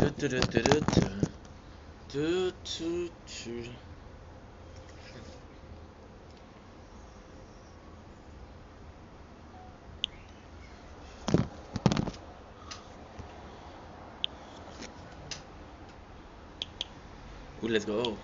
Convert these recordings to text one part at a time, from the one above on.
Ooh, let's go.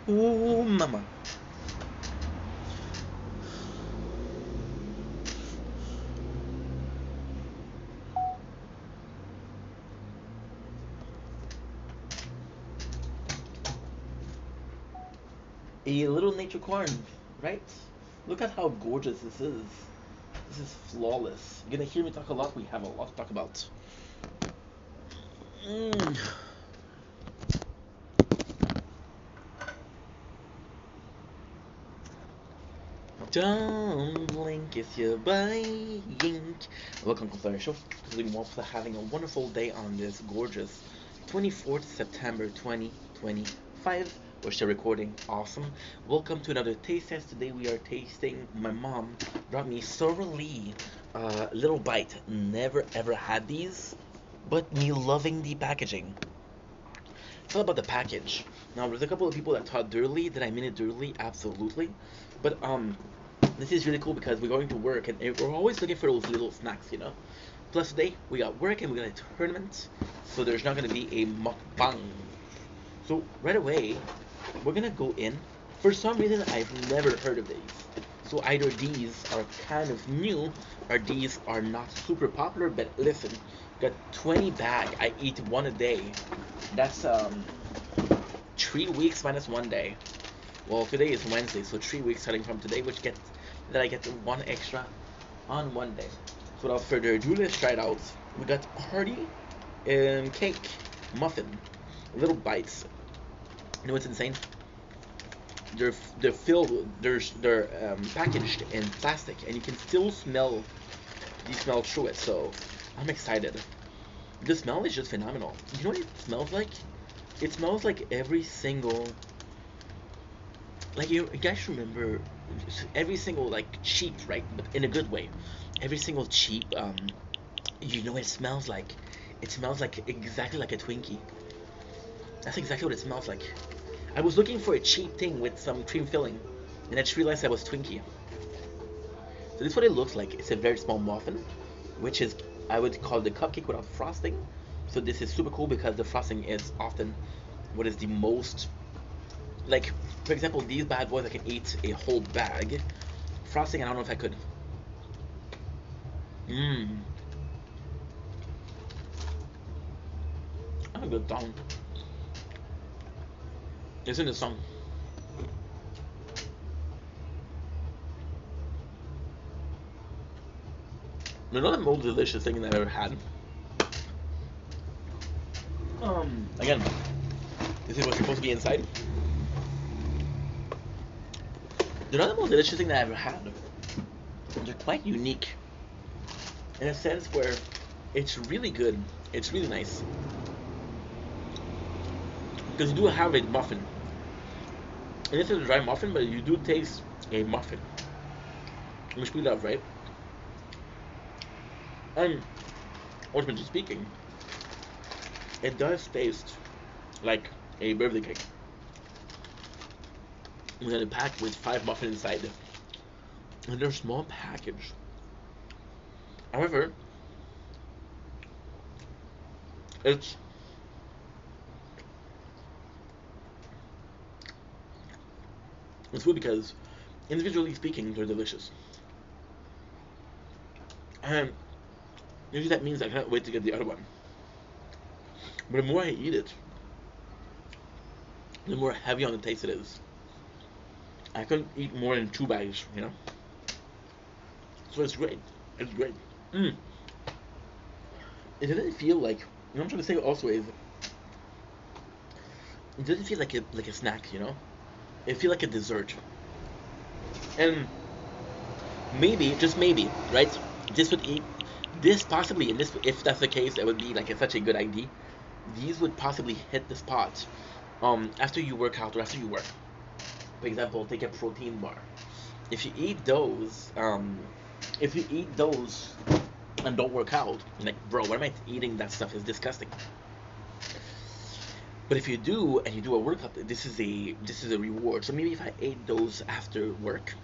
Ooh, mama. A little nature corn, right? Look at how gorgeous this is. This is flawless. You're gonna hear me talk a lot. We have a lot to talk about. Mm. Don't blink if you're buying. Welcome to our show. Really for having a wonderful day on this gorgeous 24th September 2025. We're still recording. Awesome. Welcome to another taste test. Today we are tasting. My mom brought me thoroughly little bite. Never ever had these, but me loving the packaging. It's all about the package. Now, there's a couple of people that thought dirtily. Did I mean it dirtily? Absolutely. But this is really cool because we're going to work and we're always looking for those little snacks, you know. Plus today we got work and we got a tournament, so there's not gonna be a mukbang. So right away, we're gonna go in. For some reason, I've never heard of these. So either these are kind of new, or these are not super popular. But listen, got 20 bag. I eat one a day. That's 3 weeks minus 1 day. Well, today is Wednesday, so 3 weeks starting from today, which get that I get one extra on 1 day. So without further ado, let's try it out. We got hearty cake muffin, little bites. You know what's insane? They're filled. They're packaged in plastic, and you can still smell the smell through it. So I'm excited. The smell is just phenomenal. You know what it smells like? It smells like every single, like you guys remember every single like cheap, right? But in a good way. Every single cheap, you know what it smells like? It smells like exactly like a Twinkie. That's exactly what it smells like. I was looking for a cheap thing with some cream filling, and I just realized that was Twinkie. So this is what it looks like. It's a very small muffin, which is I would call the cupcake without frosting. So this is super cool because the frosting is often what is the most, like, for example, these bad boys I can eat a whole bag. Frosting, I don't know if I could. Mmm. That's a good song. It's in the song. They're not the most delicious thing that I've ever had. Again, this is what's supposed to be inside. They're not the most delicious thing that I've ever had. They're quite unique in a sense where it's really good. It's really nice because you do have a muffin. And this is a dry muffin, but you do taste a muffin, which we love, right? And ultimately speaking, it does taste like a birthday cake. We got a pack with 5 muffins inside, and they're small package. However, it's it's good because individually speaking, they're delicious. And usually that means I can't wait to get the other one. But the more I eat it, the more heavy on the taste it is. I couldn't eat more than 2 bags, you know? So it's great. It's great. Mm. it doesn't feel like, what I'm trying to say also is, it doesn't feel like a snack, you know? It feels like a dessert. And maybe, just maybe, right? This would eat, this possibly, and this, if that's the case, it would be like such a good idea. These would possibly hit the spot after you work out or after you work. For example, take a protein bar. If you eat those, if you eat those and don't work out, like, bro, what am I eating? That stuff is disgusting. But if you do and you do a workout, this is a reward. So maybe if I ate those after work,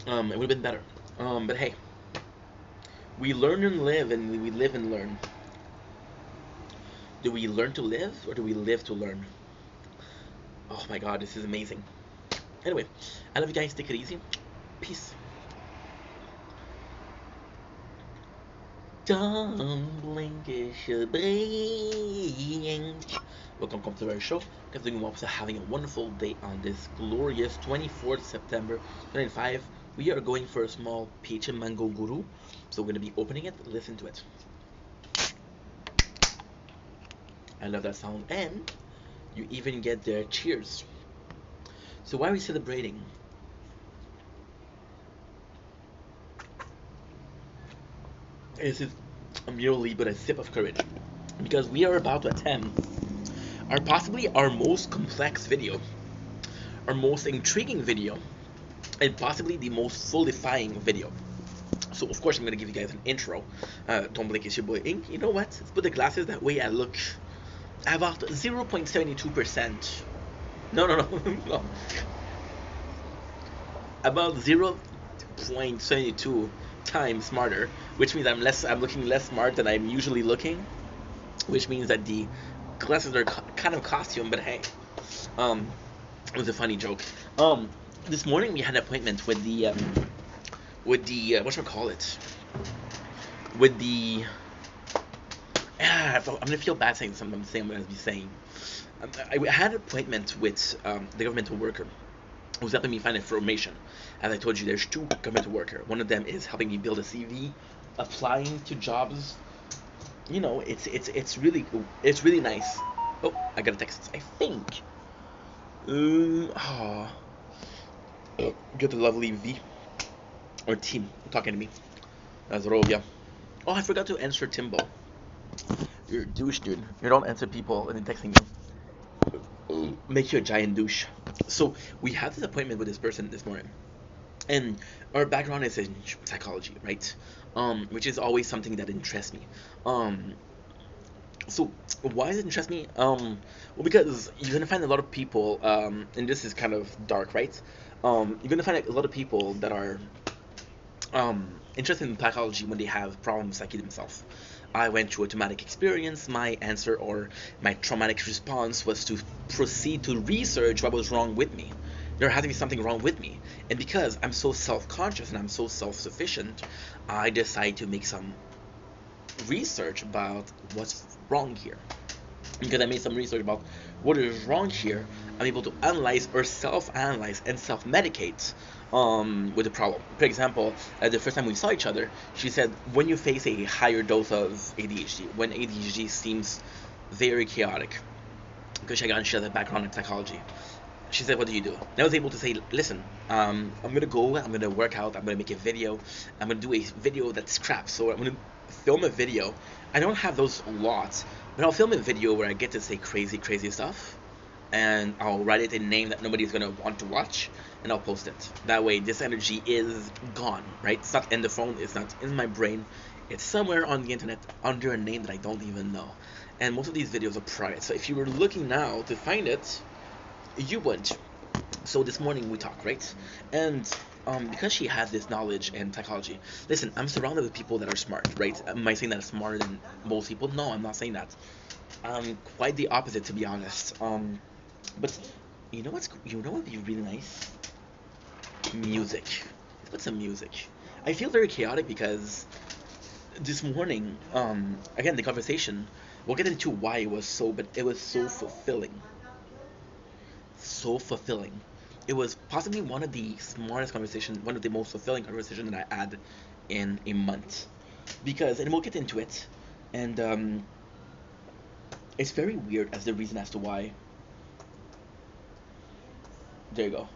it would have been better. But hey, we learn and live, and we live and learn. Do we learn to live, or do we live to learn? Oh my God, this is amazing. Anyway, I love you guys. Take it easy. Peace. Don't blink, it should blink. Welcome to our show. Guys, doing well, having a wonderful day on this glorious 24th September 2025. We are going for a small peach and mango guru. So we're going to be opening it. Listen to it. I love that sound. And you even get their cheers. So why are we celebrating? This is merely but a sip of courage. Because we are about to attempt possibly our most complex video, our most intriguing video, and possibly the most soul-defying video. So of course I'm gonna give you guys an intro. Don't blink, it's your boy Ink. You know what? Let's put the glasses, that way I look about 0.72%. No, no. About 0.72 times smarter, which means I'm looking less smart than I'm usually looking, which means that the glasses are kind of costume, but hey, it was a funny joke. This morning we had an appointment with the what should I call it? With the I'm gonna feel bad saying something. I'm gonna be saying. I had an appointment with the governmental worker who's helping me find information. As I told you, there's two governmental workers. One of them is helping me build a CV, applying to jobs. You know, it's really nice. Oh, I got a text. I think. Get the lovely V or team talking to me. That's Rovia. Oh, I forgot to answer Timbo. You're a douche, dude. You don't answer people and then texting you. Make you a giant douche. So we had this appointment with this person this morning, and our background is in psychology, right? Which is always something that interests me. So why does it interest me? Well, because you're gonna find a lot of people, and this is kind of dark, right? You're gonna find a lot of people that are interested in psychology when they have problems psyche themselves. I went through a traumatic experience. My answer, or my traumatic response, was to proceed to research what was wrong with me. There had to be something wrong with me. And because I'm so self-conscious and I'm so self-sufficient, I decided to make some research about what's wrong here. Because I made some research about what is wrong here, I'm able to analyze or self-analyze and self-medicate with the problem. For example, the first time we saw each other, she said, when you face a higher dose of ADHD, when ADHD seems very chaotic, because she has a background in psychology, she said, what do you do? And I was able to say, listen, I'm going to go, I'm going to work out, I'm going to make a video, I'm going to do a video that's crap, so I'm going to film a video. I don't have those lots, but I'll film a video where I get to say crazy stuff, and I'll write it in a name that nobody's gonna want to watch, and I'll post it. That way, this energy is gone, right? It's not in the phone, it's not in my brain, it's somewhere on the internet under a name that I don't even know. And most of these videos are private, so if you were looking now to find it, you wouldn't. So this morning we talked, right? And because she has this knowledge in psychology, listen, I'm surrounded with people that are smart, right? Am I saying that I'm smarter than most people? No, I'm not saying that. Quite the opposite, to be honest. But you know what would be really nice? Music. Let's put some music. I feel very chaotic because this morning, again, the conversation, we'll get into why it was so, but it was so fulfilling. So fulfilling. It was possibly one of the smartest conversations, one of the most fulfilling conversations that I had in a month. Because, and we'll get into it, And it's very weird as the reason as to why. There you go.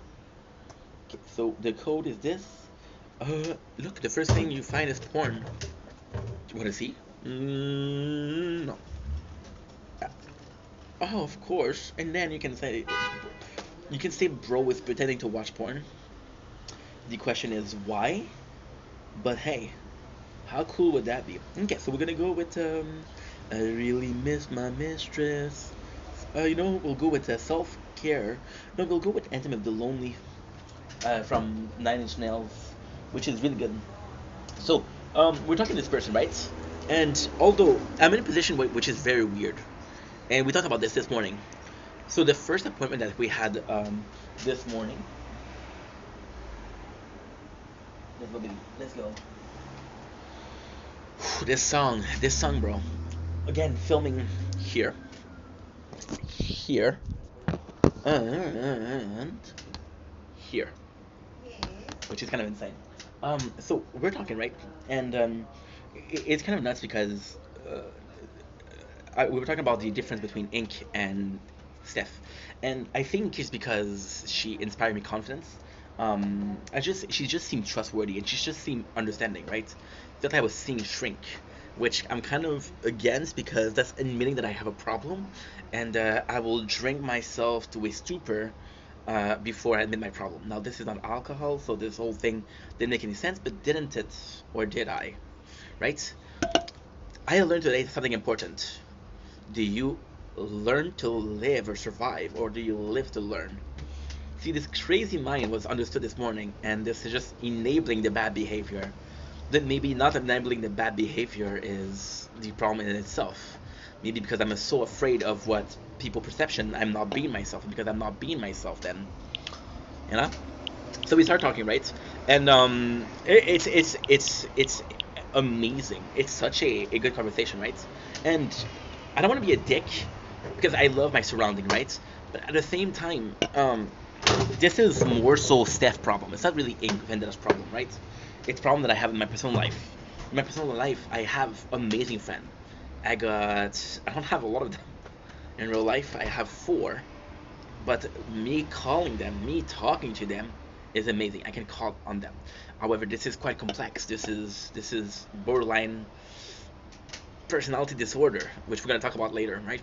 Okay, so the code is this. Look, the first thing you find is porn. Do you want to see? No. Uh, Oh, of course. And then you can say bro is pretending to watch porn. The question is why? But hey, how cool would that be? Okay, so we're gonna go with I really miss my mistress. We'll go with self care. No, we'll go with Intimate the Lonely from Nine Inch Nails, which is really good. So, we're talking to this person, right? And although I'm in a position which is very weird, and we talked about this morning. So the first appointment that we had this morning. Let's go, baby. Let's go. This song, bro. Again, filming here, here, and here, which is kind of insane. So we're talking, right? And it's kind of nuts because we were talking about the difference between Ink and Steph, and I think it's because she inspired me confidence. She just seemed trustworthy and she just seemed understanding, right? That I was seeing shrink, which I'm kind of against because that's admitting that I have a problem, and I will drink myself to a stupor before I admit my problem. Now this is not alcohol, so this whole thing didn't make any sense, but didn't it, or did I? Right? I learned today something important. Do you learn to live or survive, or do you live to learn? See, this crazy mind was understood this morning, and this is just enabling the bad behavior. That maybe not enabling the bad behavior is the problem in itself. Maybe because I'm so afraid of what people perception, I'm not being myself, and because I'm not being myself, then you know. So we start talking, right? And it's amazing. It's such a good conversation, right? And I don't want to be a dick because I love my surrounding, right? But at the same time, this is more so Steph's problem. It's not really Ink Vendetta's problem, right? It's a problem that I have in my personal life. In my personal life, I have amazing friends. I don't have a lot of them. In real life, I have four. But me calling them, me talking to them, is amazing. I can call on them. However, this is quite complex. This is borderline personality disorder, which we're gonna talk about later, right?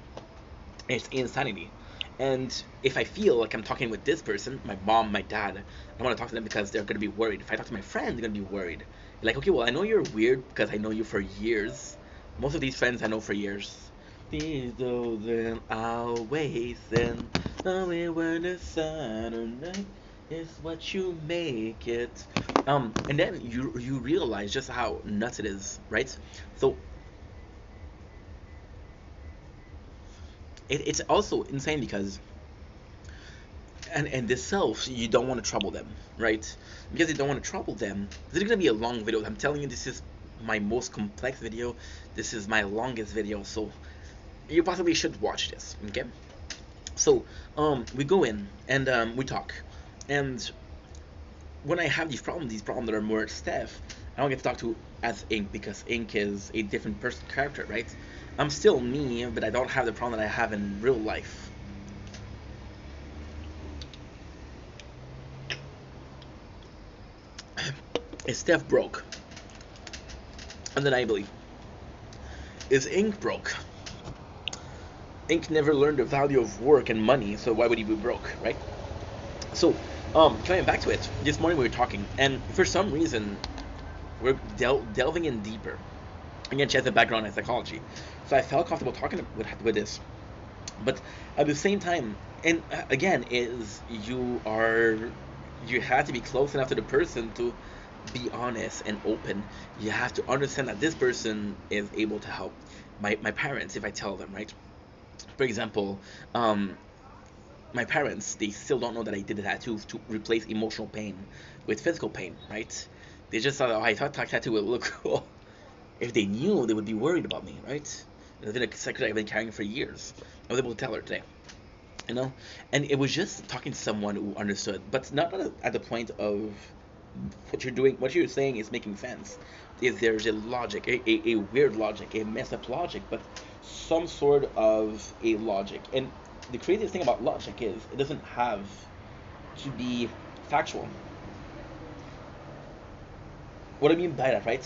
It's insanity. And if I feel like I'm talking with this person, my mom, my dad, I want to talk to them because they're going to be worried. If I talk to my friend, they're going to be worried. Like, okay, well, I know you're weird because I know you for years. Most of these friends I know for years. These golden always and only when the Saturday is what you make it. And then you realize just how nuts it is, right? So it's also insane because and this self you don't want to trouble them, right? Because you don't want to trouble them. This is gonna be a long video. I'm telling you, this is my most complex video. This is my longest video, so you possibly should watch this. Okay. So we go in and we talk, and when I have these problems that are more Steph, I don't get to talk to as Ink because Ink is a different person character, right? I'm still me, but I don't have the problem that I have in real life. Is Steph broke? Undeniably. Is Ink broke? Ink never learned the value of work and money, so why would he be broke, right? So, coming back to it, this morning we were talking, and for some reason, we're delving in deeper. Again, she has a background in psychology, so I felt comfortable talking with this. But at the same time, and again, is you have to be close enough to the person to be honest and open. You have to understand that this person is able to help. My parents, if I tell them, right? For example, my parents, they still don't know that I did the tattoos to replace emotional pain with physical pain, right? They just thought, oh, I thought tattoo would look cool. If they knew, they would be worried about me, right? It's been a secret I've been carrying for years. I was able to tell her today, you know? And it was just talking to someone who understood, but not at the point of what you're saying is making sense. Is there's a logic, a weird logic, a messed up logic, but some sort of a logic. And the craziest thing about logic is it doesn't have to be factual. What I mean by that, right,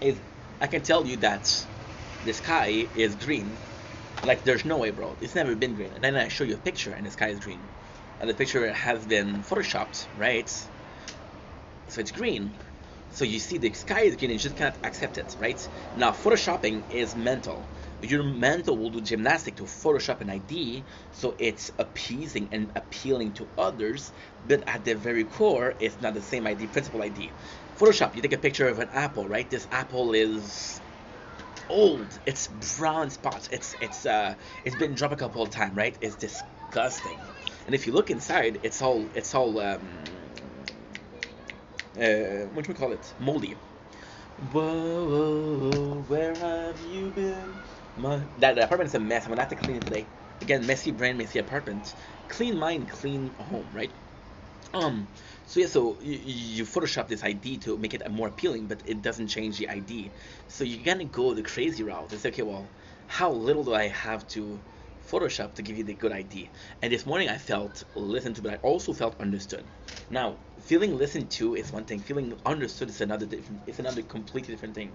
is I can tell you that the sky is green. Like, there's no way, bro. It's never been green. And then I show you a picture, and the sky is green. And the picture has been photoshopped, right? So it's green. So you see the sky is green, and you just cannot accept it, right? Now, photoshopping is mental. Your mental will do gymnastic to Photoshop an ID, so it's appeasing and appealing to others, but at the very core, it's not the same ID, principal ID. Photoshop, you take a picture of an apple, right? This apple is old. It's brown spots. It's been dropped a couple of times, right? It's disgusting. And if you look inside, what do we call it? Moldy. Whoa, where have you been? That apartment is a mess. I'm gonna have to clean it today. Again, messy brain, messy apartment. Clean mind, clean home, right? Um, so yeah, so you Photoshop this ID to make it more appealing, but it doesn't change the ID. So you're gonna go the crazy route. It's okay, well, how little do I have to Photoshop to give you the good ID? And this morning I felt listened to, but I also felt understood. Now, feeling listened to is one thing. Feeling understood is another different. It's another completely different thing.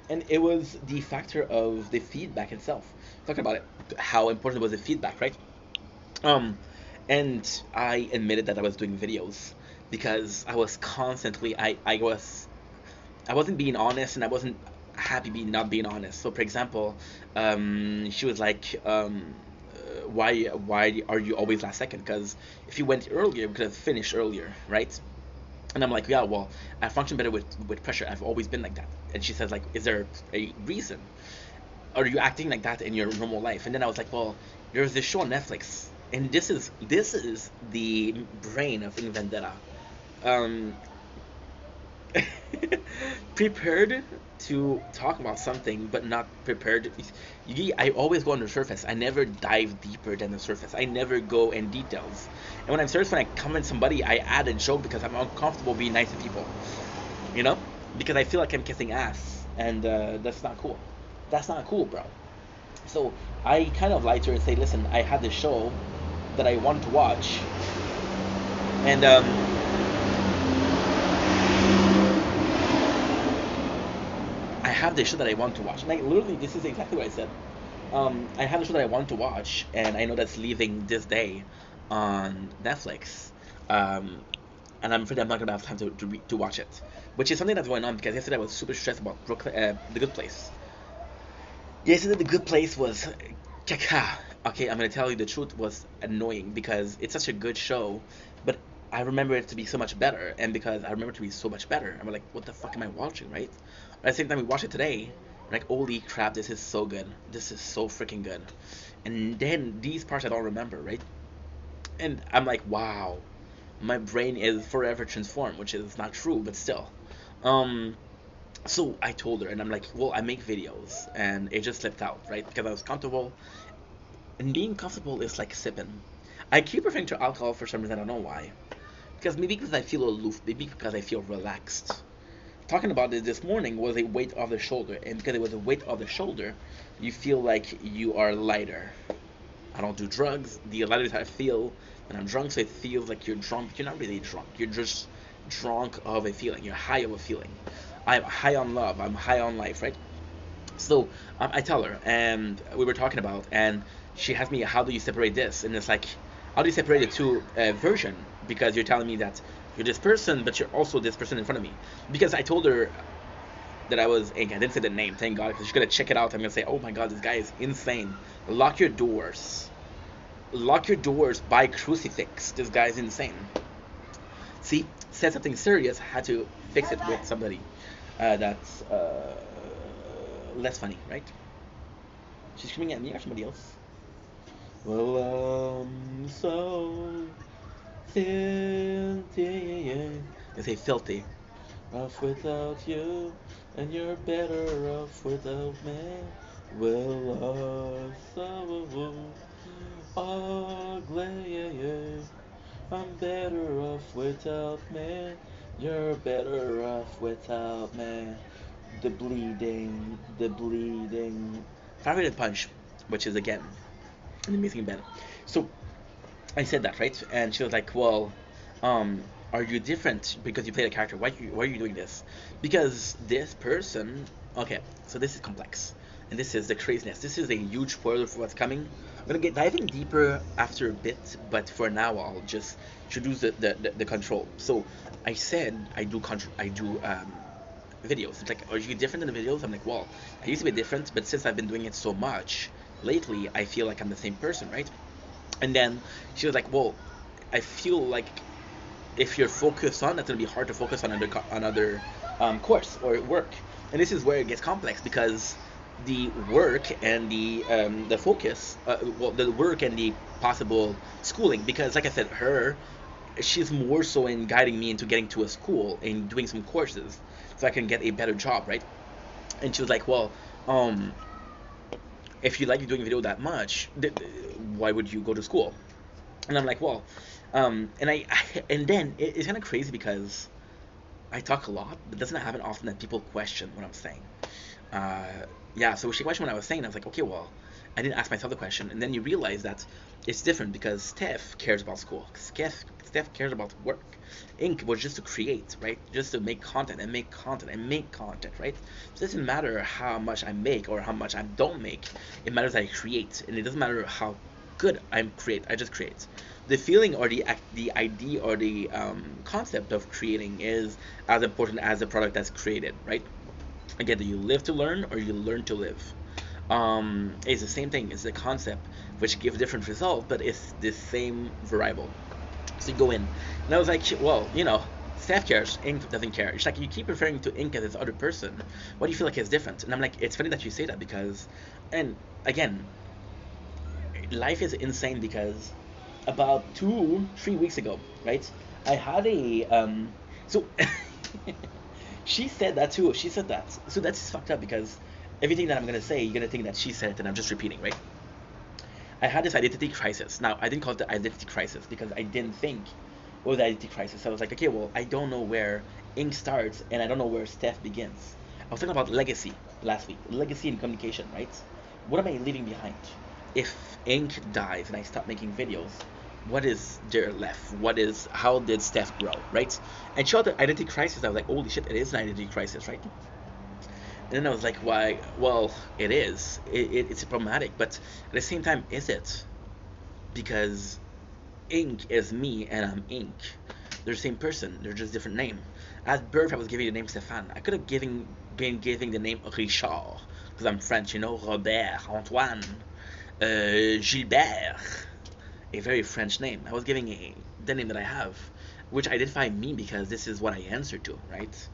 And it was the factor of the feedback itself. Talking about it, how important was the feedback, right? Um, and I admitted that I was doing videos because I was constantly I wasn't being honest, and I wasn't happy being not being honest. So for example, she was like, why are you always last second? Because if you went earlier, we could have finished earlier, right? And I'm like, yeah, well, I function better with pressure. I've always been like that. And she says, like, is there a reason? Are you acting like that in your normal life? And then I was like, well, there's this show on Netflix, and this is the brain of In Vendetta. Um, prepared to talk about something, but not prepared. I always go on the surface. I never dive deeper than the surface. I never go in details. And when I'm serious, when I comment somebody, I add a joke because I'm uncomfortable being nice to people. You know, because I feel like I'm kissing ass, and that's not cool. That's not cool, bro. So I kind of lied to her and say, listen, I had this show that I wanted to watch, and I have this show that I want to watch. And literally, this is exactly what I said. I have a show that I want to watch, and I know that's leaving this day on Netflix. Um, and I'm afraid I'm not gonna have time to watch it, which is something that's going on because yesterday I was super stressed about Brooklyn, The Good Place. Yesterday, The Good Place was, okay, I'm gonna tell you the truth, was annoying because it's such a good show, but I remember it to be so much better, and because I remember it to be so much better, I'm like, what the fuck am I watching, right? But at the same time, we watched it today, like, holy crap, this is so good, this is so freaking good, and then these parts I don't remember, right? And I'm like, wow, my brain is forever transformed, which is not true, but still. Um, so I told her, and I'm like, well, I make videos, and it just slipped out, right? Because I was comfortable, and being comfortable is like sipping. I keep referring to alcohol for some reason, I don't know why. Because maybe because I feel aloof, maybe because I feel relaxed. Talking about it this morning was a weight off the shoulder, and because it was a weight off the shoulder, you feel like you are lighter. I don't do drugs. The lighter I feel when I'm drunk, so it feels like you're drunk. You're not really drunk. You're just drunk of a feeling. You're high of a feeling. I'm high on love. I'm high on life, right? So I tell her, and we were talking about, and she asked me, how do you separate this? And it's like, how do you separate the two version? Because you're telling me that you're this person, but you're also this person in front of me. Because I told her that I didn't say the name, thank God, because she's gonna check it out. I'm gonna say, oh my God, this guy is insane. Lock your doors. Lock your doors by crucifix. This guy's insane. See, said something serious, had to fix it with somebody that's less funny, right? She's screaming at me or somebody else? Well, so filthy. They say filthy. Off without you, and you're better off without me. Well, so ugly. I'm better off without me. You're better off without me. The bleeding. Favorite punch, which is again an amazing band. So I said that, right? And she was like, "Well, um, are you different because you played a character? Why are you doing this? Because this person, okay, so this is complex, and this is the craziness. This is a huge spoiler for what's coming. I'm gonna get diving deeper after a bit, but for now, I'll just introduce the control. So I said I do videos. It's like, are you different in the videos? I'm like, well, I used to be different, but since I've been doing it so much lately, I feel like I'm the same person, right? And then she was like, well, I feel like if you're focused on, that's gonna be hard to focus on another course or work. And this is where it gets complex because the work and the focus, well, the work and the possible schooling. Because like I said, she's more so in guiding me into getting to a school and doing some courses so I can get a better job, right? And she was like, well, um, if you like doing video that much, why would you go to school? And I'm like, well, and and then it's kind of crazy because I talk a lot, but it doesn't happen often that people question what I'm saying. Uh, yeah, so she questioned what I was saying. I was like, okay, well, I didn't ask myself the question, and then you realize that it's different because Steph cares about school. Steph cares about work. Ink was just to create, right? Just to make content and make content and make content, right? So it doesn't matter how much I make or how much I don't make. It matters that I create, and it doesn't matter how good I'm create. I just create. The feeling or the idea or the concept of creating is as important as the product that's created, right? Again, do you live to learn or you learn to live? It's the same thing. It's the concept which gives different result, but it's the same variable. So you go in, and I was like, well, Steph cares, Ink doesn't care. It's like you keep referring to Ink as this other person. What do you feel like is different? And I'm like, it's funny that you say that because, and again, life is insane because about 3 weeks ago, right? I had a so she said that too. She said that. So that's fucked up because everything that I'm gonna say, you're gonna think that she said it and I'm just repeating, right? I had this identity crisis. Now, I didn't call it the identity crisis because I didn't think it was the identity crisis. I was like, okay, well, I don't know where Ink starts and I don't know where Steph begins. I was talking about legacy last week, legacy in communication, right? What am I leaving behind? If Ink dies and I stop making videos, what is there left? How did Steph grow, right? And she had the identity crisis. I was like, holy shit, it is an identity crisis, right? And then I was like, why? Well, it is. It's problematic, but at the same time, is it? Because Ink is me and I'm Ink. They're the same person. They're just different name. At birth, I was giving the name Stéphane. I could have been giving the name Richard because I'm French, Robert, Antoine, Gilbert, a very French name. I was giving the name that I have, which identify me because this is what I answer to, right?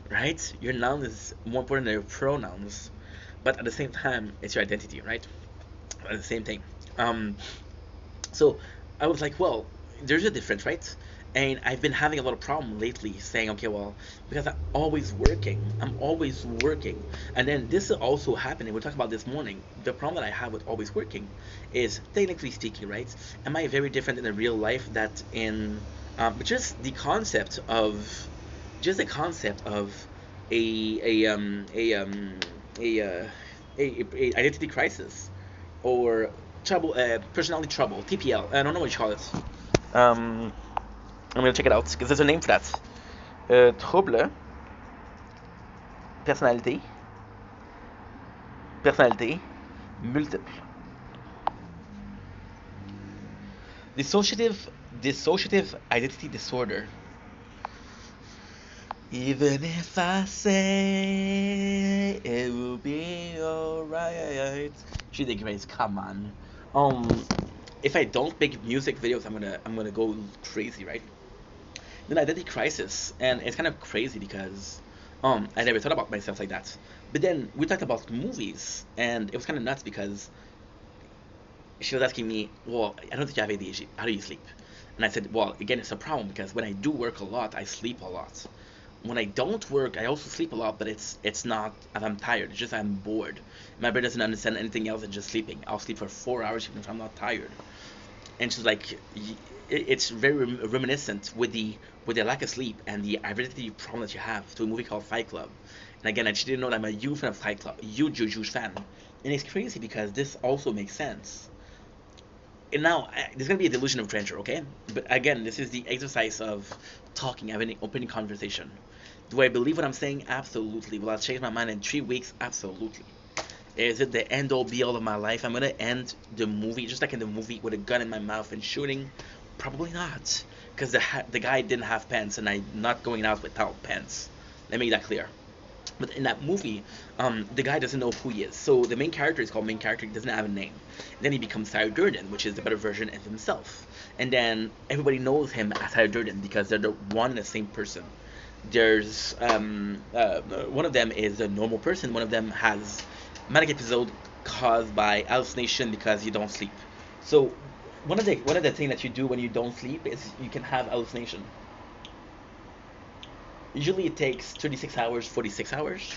Right? Your noun is more important than your pronouns, but at the same time, it's your identity, right? The same thing. Um, so I was like, well, there's a difference, right? And I've been having a lot of problem lately saying, okay, well, because I'm always working. And then this is also happening. We're talking about this morning. The problem that I have with always working is technically speaking, right? Am I very different in the real life that in, but just the concept of a a identity crisis or trouble, personality trouble, TPL. I don't know what you call it. Um, I'm gonna check it out because there's a name for that. Trouble, personnalité, personnalité multiple. Dissociative, dissociative identity disorder. Even if I say it will be alright. She the Grace, come on. Um, if I don't make music videos, I'm gonna go crazy, right? Then identity crisis, and it's kind of crazy because I never thought about myself like that. But then we talked about movies, and it was kind of nuts because she was asking me, well, I don't think you have ADHD. How do you sleep? And I said, well, again, it's a problem because when I do work a lot, I sleep a lot. When I don't work, I also sleep a lot, but it's not if I'm tired. It's just I'm bored. My brain doesn't understand anything else than just sleeping. I'll sleep for 4 hours even if I'm not tired. and she's like, it's very reminiscent with the lack of sleep and the identity problem that you have to a movie called Fight Club. And again, I just didn't know that I'm a huge fan of Fight Club, huge fan, and it's crazy because this also makes sense. And now there's gonna be a delusion of grandeur, okay? But again, this is the exercise of talking, having an open conversation. Do I believe what I'm saying? Absolutely. Will I change my mind in 3 weeks? Absolutely. Is it the end all be all of my life? I'm gonna end the movie just like in the movie with a gun in my mouth and shooting? Probably not, because the guy didn't have pants, and I'm not going out without pants. Let me make that clear. But in that movie, the guy doesn't know who he is. So the main character is called main character. He doesn't have a name. Then he becomes Tyler Durden, which is the better version of himself. And then everybody knows him as Tyler Durden because they're the one and the same person. There's one of them is a normal person. One of them has manic episode caused by hallucination because you don't sleep. So one of the things that you do when you don't sleep is you can have hallucination. Usually it takes 36 hours, 46 hours.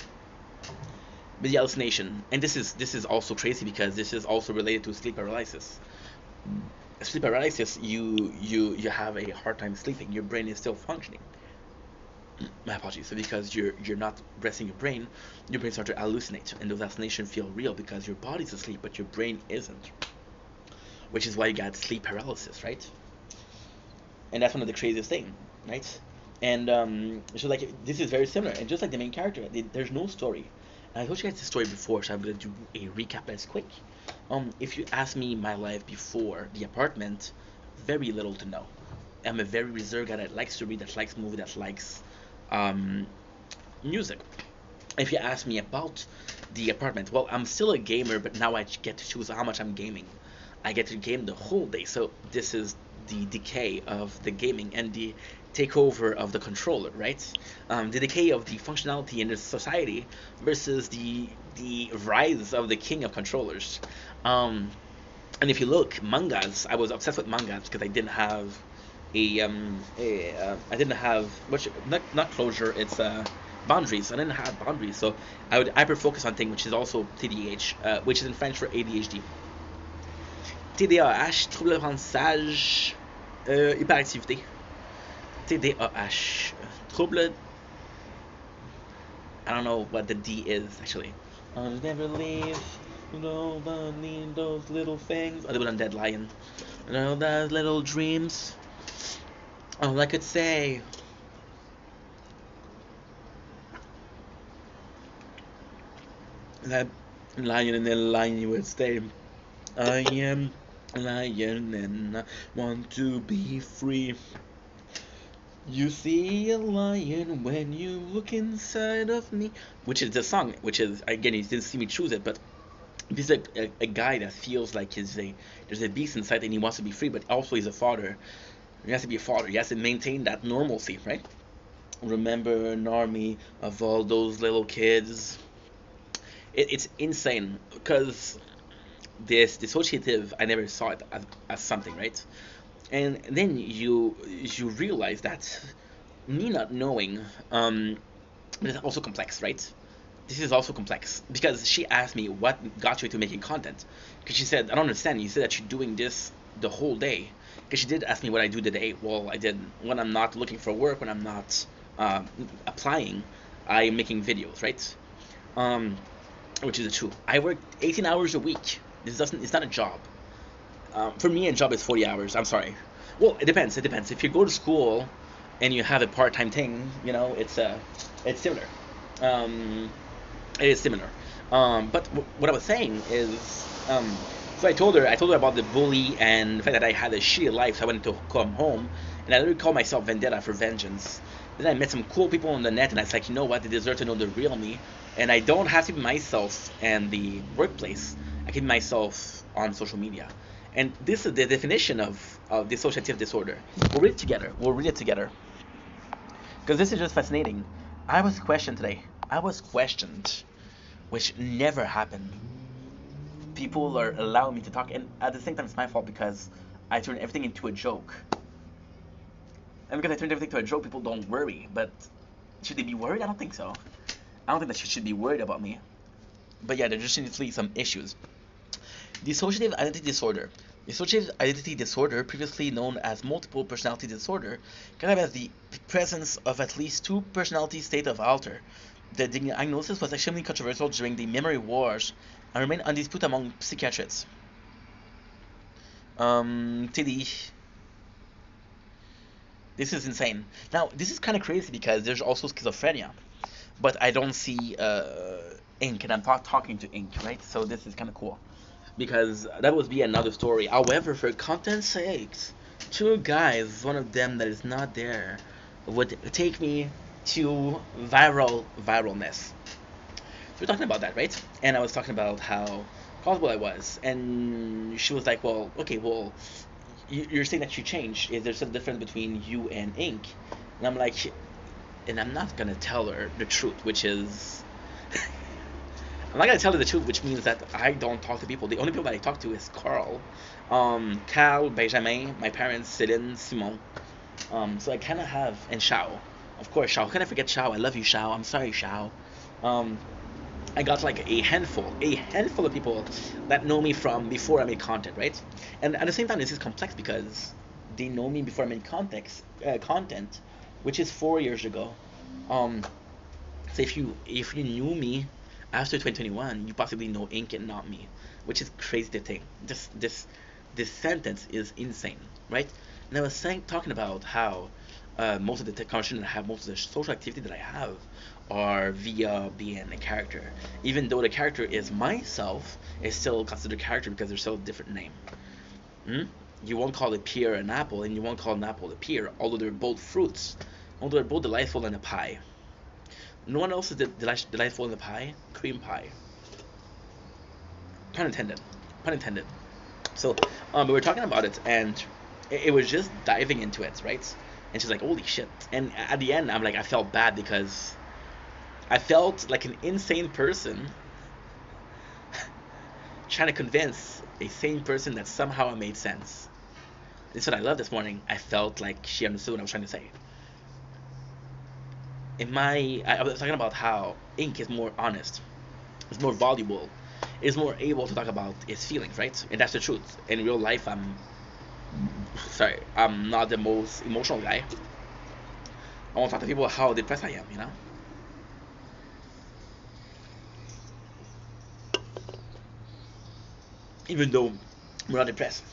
But the hallucination, and this is also crazy because this is also related to sleep paralysis. Sleep paralysis, you have a hard time sleeping. Your brain is still functioning. My apologies. So because you're not resting your brain starts to hallucinate, and those hallucinations feel real because your body's asleep, but your brain isn't. Which is why you got sleep paralysis, right? And that's one of the craziest thing, right? And so like this is very similar, and just like the main character, there's no story. And I told you guys the story before, so I'm gonna do a recap that's quick. If you ask me my life before the apartment, very little to know. I'm a very reserved guy that likes to read, that likes movie, that likes um, music. If you ask me about the apartment, well, I'm still a gamer, but now I get to choose how much I'm gaming. I get to game the whole day, so this is the decay of the gaming and the takeover of the controller, right? The decay of the functionality in the society versus the rise of the king of controllers. And if you look, mangas, I was obsessed with mangas because I didn't have I didn't have much, not closure, it's boundaries. I didn't have boundaries, so I would hyper focus on things, which is also TDAH, which is in French for ADHD. TDAH, trouble d'apprentissage, hyperactivité. TDAH, trouble. I don't know what the D is actually. I'll never leave. Nobody those little things. I did it on Dead Lion. Those little dreams. All I could say. That lion and then lion would stay. I am a lion and I want to be free. You see a lion when you look inside of me. Which is the song, which is, again, you didn't see me choose it, but this is a guy that feels like there's a beast inside and he wants to be free, but also he's a father. He has to be a father. He has to maintain that normalcy, right? Remember an army of all those little kids. It's insane because this dissociative, I never saw it as something, right? And then you realize that me not knowing, but it's also complex, right? This is also complex because she asked me what got you into making content. Because she said, I don't understand. You said that you're doing this the whole day. Because she did ask me what I do today. Well, I did. When I'm not looking for work, when I'm not applying, I'm making videos, right? Which is the truth. I work 18 hours a week. It's not a job. For me, a job is 40 hours. I'm sorry. Well, it depends. It depends. If you go to school and you have a part-time thing, it's similar. It is similar. But what I was saying is, so I told her about the bully and the fact that I had a shitty life, so I wanted to come home, and I literally called myself Vendetta for vengeance. Then I met some cool people on the net, and I was like, you know what, they deserve to know the real me, and I don't have to be myself in the workplace. I can be myself on social media. And this is the definition of dissociative disorder. We'll read it together. Because this is just fascinating. I was questioned today. Which never happened. People are allowing me to talk, and at the same time, it's my fault because I turned everything into a joke. And because I turned everything into a joke, people don't worry. But should they be worried? I don't think so. I don't think that she should be worried about me. But yeah, there just seems to be some issues. Dissociative identity disorder. Dissociative identity disorder, previously known as multiple personality disorder, characterized the presence of at least two personality states of alter. The diagnosis was extremely controversial during the memory wars and remained undisputed among psychiatrists. TD. This is insane. Now, this is kind of crazy because there's also schizophrenia, but I don't see ink, and I'm talking to ink, right? So this is kind of cool because that would be another story. However, for content's sakes, two guys, one of them that is not there, would take me to viralness. So we're talking about that, right? And I was talking about how comfortable I was, and she was like, "Well, okay, well, you're saying that you changed. Is there some difference between you and Ink?" And I'm like, and I'm not gonna tell her the truth, which is I'm not gonna tell her the truth, which means that I don't talk to people. The only people that I talk to is Carl, Cal, Benjamin, my parents, Céline, Simon. So I kind of have, and Shao, of course, Shao. How can I forget Shao? I love you, Shao. I'm sorry, Shao. Um, I got like a handful of people that know me from before I made content, right? And at the same time, this is complex because they know me before I made content, which is 4 years ago. Um, so if you knew me after 2021, you possibly know Ink and not me, which is crazy to think. This sentence is insane, right? And I was talking about how most of the conversation I have, most of the social activity that I have, are via being a character. Even though the character is myself, it's still considered a character because there's still a different name. Hmm? You won't call a pear an apple, and you won't call an apple a pear, although they're both fruits, although they're both delightful in a pie. No one else is delightful in the pie. Cream pie. Pun intended. Pun intended. So, we were talking about it, and it was just diving into it, right? And she's like, "Holy shit!" And at the end, I'm like, I felt bad because I felt like an insane person trying to convince a sane person that somehow I made sense. This is what I love this morning. I felt like she understood what I was trying to say. I was talking about how ink is more honest, it's more valuable, is more able to talk about its feelings, right? And that's the truth. In real life, I'm not the most emotional guy. I want to talk to people about how depressed I am, you know? Even though we're not depressed.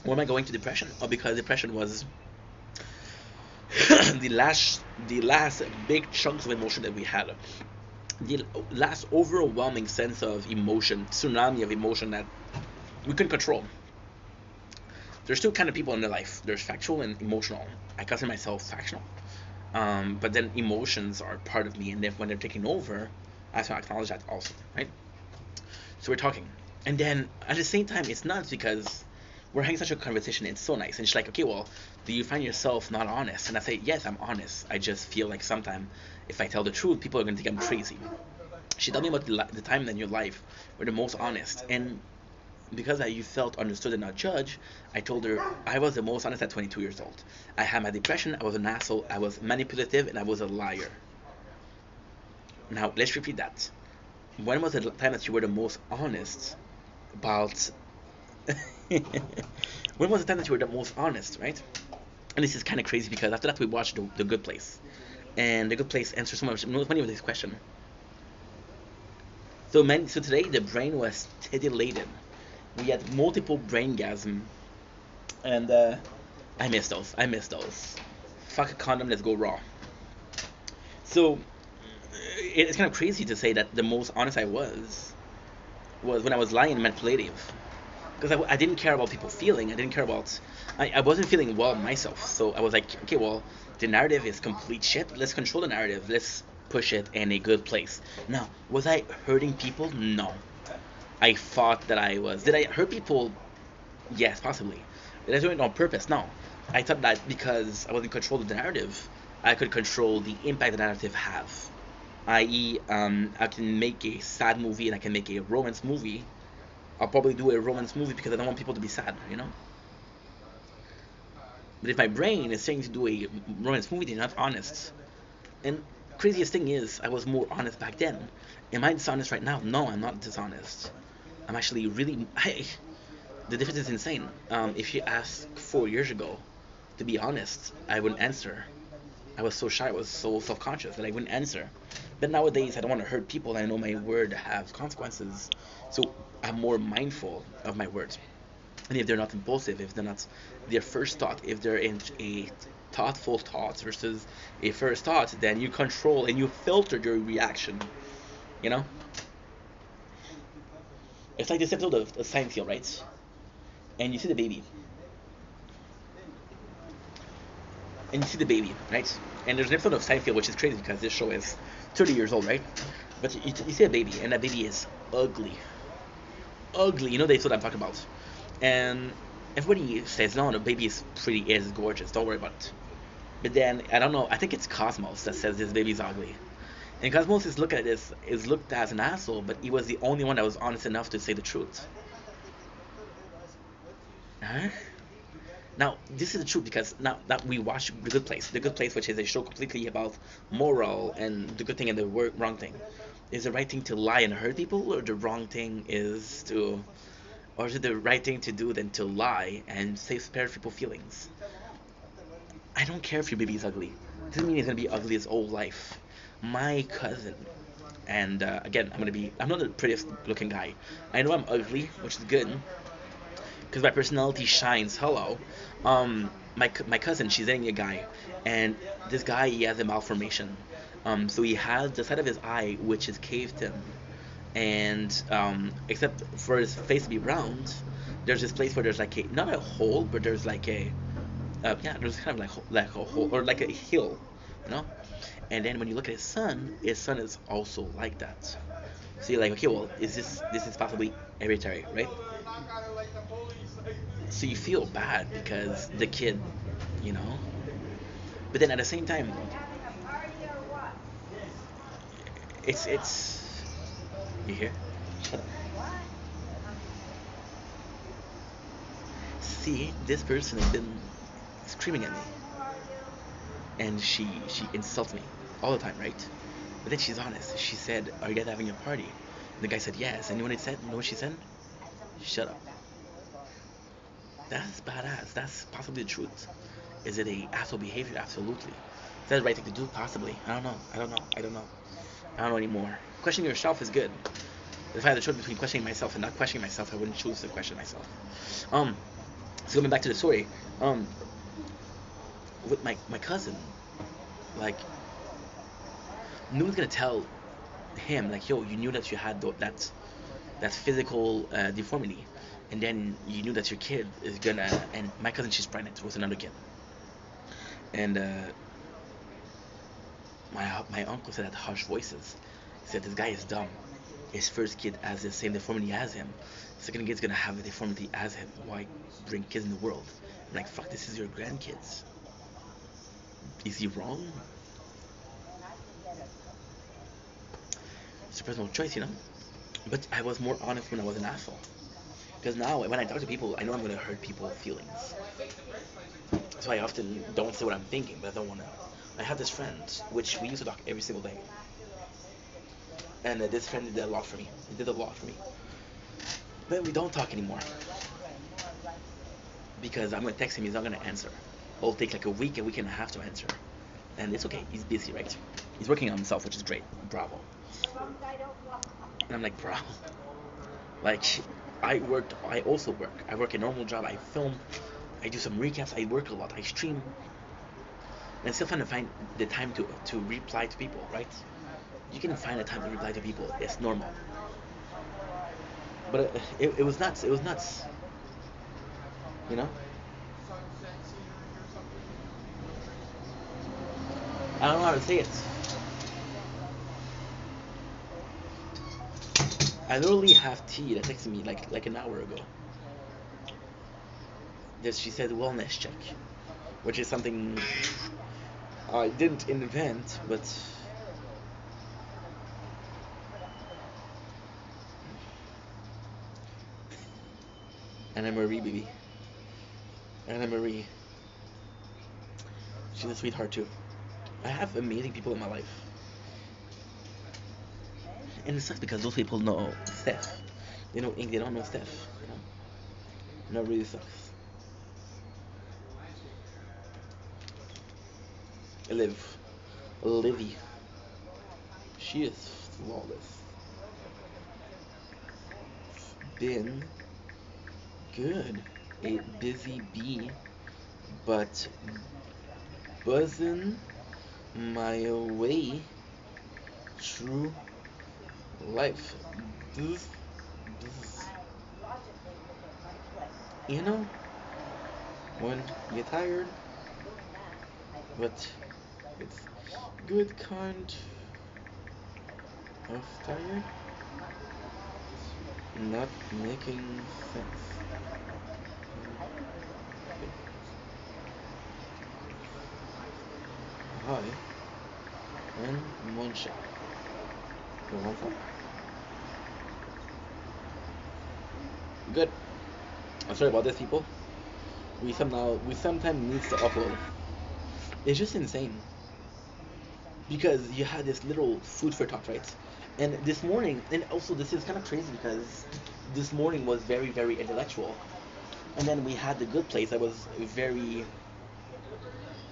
Why am I going to depression? Or because depression was the last big chunks of emotion that we had. The last overwhelming sense of emotion, tsunami of emotion that we couldn't control. There's two kind of people in their life. There's factual and emotional. I consider myself factional. But then emotions are part of me, and when they're taking over, I have to acknowledge that also, right? So we're talking, and then at the same time, it's nuts because we're having such a conversation. It's so nice, and she's like, "Okay, well, do you find yourself not honest?" And I say, "Yes, I'm honest. I just feel like sometimes if I tell the truth, people are gonna think I'm crazy." She told me about the time in your life where the most honest, and because you felt understood and not judged, I told her I was the most honest at 22 years old. I had my depression, I was an asshole, I was manipulative, and I was a liar. Now, let's repeat that. When was the time that you were the most honest about. When was the time that you were the most honest, right? And this is kind of crazy because after that we watched the Good Place. And The Good Place answers so many of these questions. So today the brain was titillated. We had multiple brain gasm, and I miss those. I miss those. Fuck a condom, let's go raw. So it's kind of crazy to say that the most honest I was when I was lying and manipulative, because I didn't care about people feeling. I didn't care about. I wasn't feeling well myself, so I was like, okay, well, the narrative is complete shit. Let's control the narrative. Let's push it in a good place. Now, was I hurting people? No. I thought that I was. Did I hurt people? Yes, possibly. Did I do it on purpose? No. I thought that because I was in control of the narrative, I could control the impact the narrative have. I.e., I can make a sad movie and I can make a romance movie. I'll probably do a romance movie because I don't want people to be sad, you know? But if my brain is saying to do a romance movie, they're not honest. And craziest thing is, I was more honest back then. Am I dishonest right now? No, I'm not dishonest. I'm actually really. The difference is insane. If you asked 4 years ago, to be honest, I wouldn't answer. I was so shy, I was so self-conscious that I wouldn't answer. But nowadays, I don't want to hurt people, and I know my word has consequences, so I'm more mindful of my words. And if they're not impulsive, if they're not their first thought, if they're in a thoughtful thought versus a first thought, then you control and you filter your reaction. You know, it's like this episode of Seinfeld, right? And you see the baby, and you see the baby, right? And there's an episode of Seinfeld which is crazy because this show is 30 years old, right? But you see a baby, and that baby is ugly, ugly. You know, that's what I'm talking about. And everybody says, no, the baby is gorgeous. Don't worry about it. But then I don't know. I think it's Cosmos that says this baby's ugly. And Cosmos is looked at this is looked as an asshole, but he was the only one that was honest enough to say the truth. Huh? Now, this is the truth because now that we watch The Good Place, which is a show completely about moral and the good thing and the wrong thing. Is the right thing to lie and hurt people, or the wrong thing is to, or is it the right thing to do than to lie and spare people feelings? I don't care if your baby is ugly. It doesn't mean he's gonna be ugly his whole life. My cousin, and again, I'm not the prettiest looking guy. I know I'm ugly, which is good, because my personality shines. Hello. My cousin, she's dating a guy, and this guy, he has a malformation. So he has the side of his eye which is caved in, and except for his face to be round, there's this place where there's like a not a hole, but there's like a yeah, there's kind of like a hole or like a hill, you know. And then when you look at his son is also like that. So you're like, okay, well, this is possibly hereditary, right? So you feel bad because the kid, you know. But then at the same time, it's you hear? Shut up. See, this person has been screaming at me, and she insults me all the time, right? But then she's honest. She said, "Are you guys having a party?" And the guy said, "Yes." And you know what it said? You know what she said? Shut up. That's badass. That's possibly the truth. Is it a asshole behavior? Absolutely. Is that the right thing to do? Possibly. I don't know. I don't know. I don't know. I don't know anymore. Questioning yourself is good. If I had the choice between questioning myself and not questioning myself, I wouldn't choose to question myself. So going back to the story, with my cousin, like, no one's gonna tell him like, yo, you knew that you had that physical deformity, and then you knew that your kid is gonna. And my cousin, she's pregnant with another kid, and my uncle said at harsh voices, he said this guy is dumb. His first kid has the same deformity as him. Second kid's gonna have the deformity as him. Why bring kids in the world? I'm like, fuck, this is your grandkids. Is he wrong? It's a personal choice, you know? But I was more honest when I was an asshole. Because now, when I talk to people, I know I'm gonna hurt people's feelings. So I often don't say what I'm thinking, but I don't wanna. I have this friend, which we used to talk every single day. And this friend did a lot for me. He did a lot for me. But we don't talk anymore. Because I'm gonna text him, he's not gonna answer. It'll take like a week and a half to answer. And it's okay, he's busy, right? He's working on himself, which is great. Bravo. And I'm like, bro. Like, I also work. I work a normal job, I film, I do some recaps, I work a lot, I stream. And I still find the time to reply to people, right? You can find the time to reply to people. It's normal. But it was nuts. It was nuts. You know? I don't know how to say it. I literally have T that texted me like an hour ago. That she said wellness check, which is something I didn't invent, but Anna Marie, baby. Anna Marie. She's a sweetheart too. I have amazing people in my life. And it sucks because those people know Steph. They know Ink, they don't know Steph. You know? No, it really sucks. Liv. Livy. She is flawless. Been good. A busy bee, but buzzing my way through life. This, this, you know, when you're tired, but it's good kind of tired, not making sense. Hi, and Moncha. What's up? Good. I'm sorry about this, people. We sometimes needs to upload. It's just insane because you had this little food for thought, right? And this morning, and also this is kind of crazy because this morning was very intellectual, and then we had the good place that was very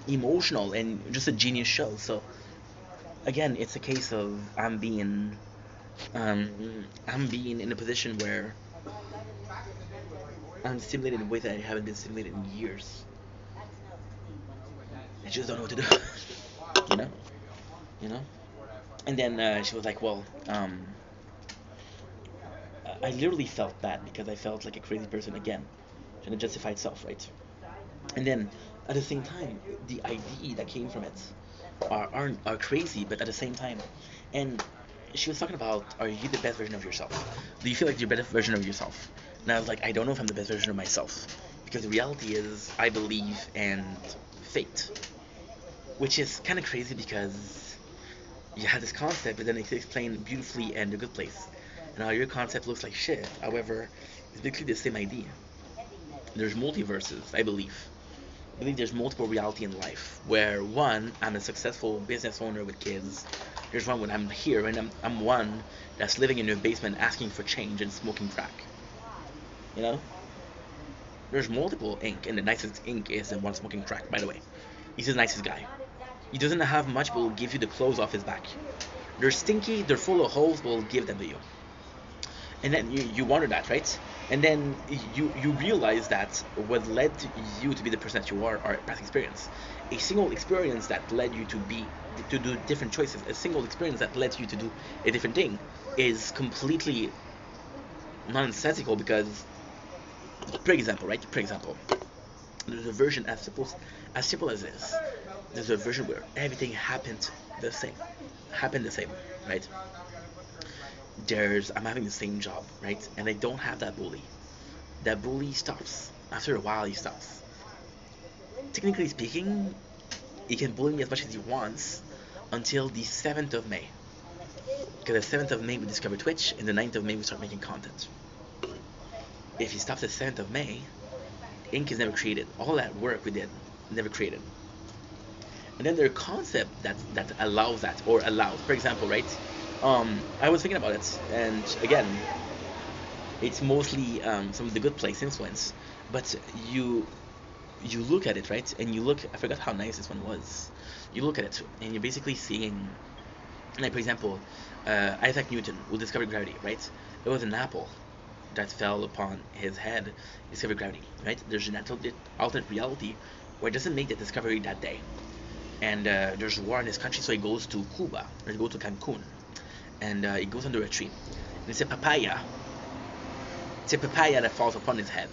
emotional and just a genius show. So again, it's a case of I'm being in a position where I'm stimulated in ways that I haven't been stimulated in years. I just don't know what to do. you know, you know. And then she was like, "Well, I literally felt bad because I felt like a crazy person again, trying to justify itself, right?" And then at the same time, the idea that came from it are crazy, but at the same time, and she was talking about, are you the best version of yourself? Do you feel like you're the best version of yourself? And I was like, I don't know if I'm the best version of myself, because the reality is, I believe and fate, which is kind of crazy because you have this concept, but then it's explained beautifully and a good place. And how your concept looks like shit. However, it's basically the same idea. There's multiverses, I believe. I believe there's multiple reality in life where one, I'm a successful business owner with kids. There's one when I'm here and I'm one that's living in a basement asking for change and smoking crack. You know? There's multiple ink, and the nicest ink is the one smoking crack, by the way. He's the nicest guy. He doesn't have much, but will give you the clothes off his back. They're stinky, they're full of holes, but will give them to you. And then you wonder that, right? And then you realize that what led you to be the person that you are past experience. A single experience that led you to do different choices, a single experience that led you to do a different thing, is completely nonsensical because, for example, right? For example, there's a version as simple as this. There's a version where everything happened the same, right? I'm having the same job, right? And I don't have that bully. That bully stops. After a while, he stops. Technically speaking, he can bully me as much as he wants until the 7th of May. Because the 7th of May we discover Twitch, and the 9th of May we start making content. If he stops the 7th of May, ink is never created. All that work we did, never created. And then there's a concept that allows that, or allows. For example, right? I was thinking about it, and again, it's mostly some of the good place influence. But you look at it, right? And you look. I forgot how nice this one was. You look at it, and you're basically seeing, like for example, Isaac Newton who discovered gravity, right? It was an apple that fell upon his head, discovered gravity, right? There's an alternate reality where it doesn't make the discovery that day, and there's war in his country, so he goes to Cuba, or he goes to Cancun, and he goes under a tree. And it's a papaya. It's a papaya that falls upon his head.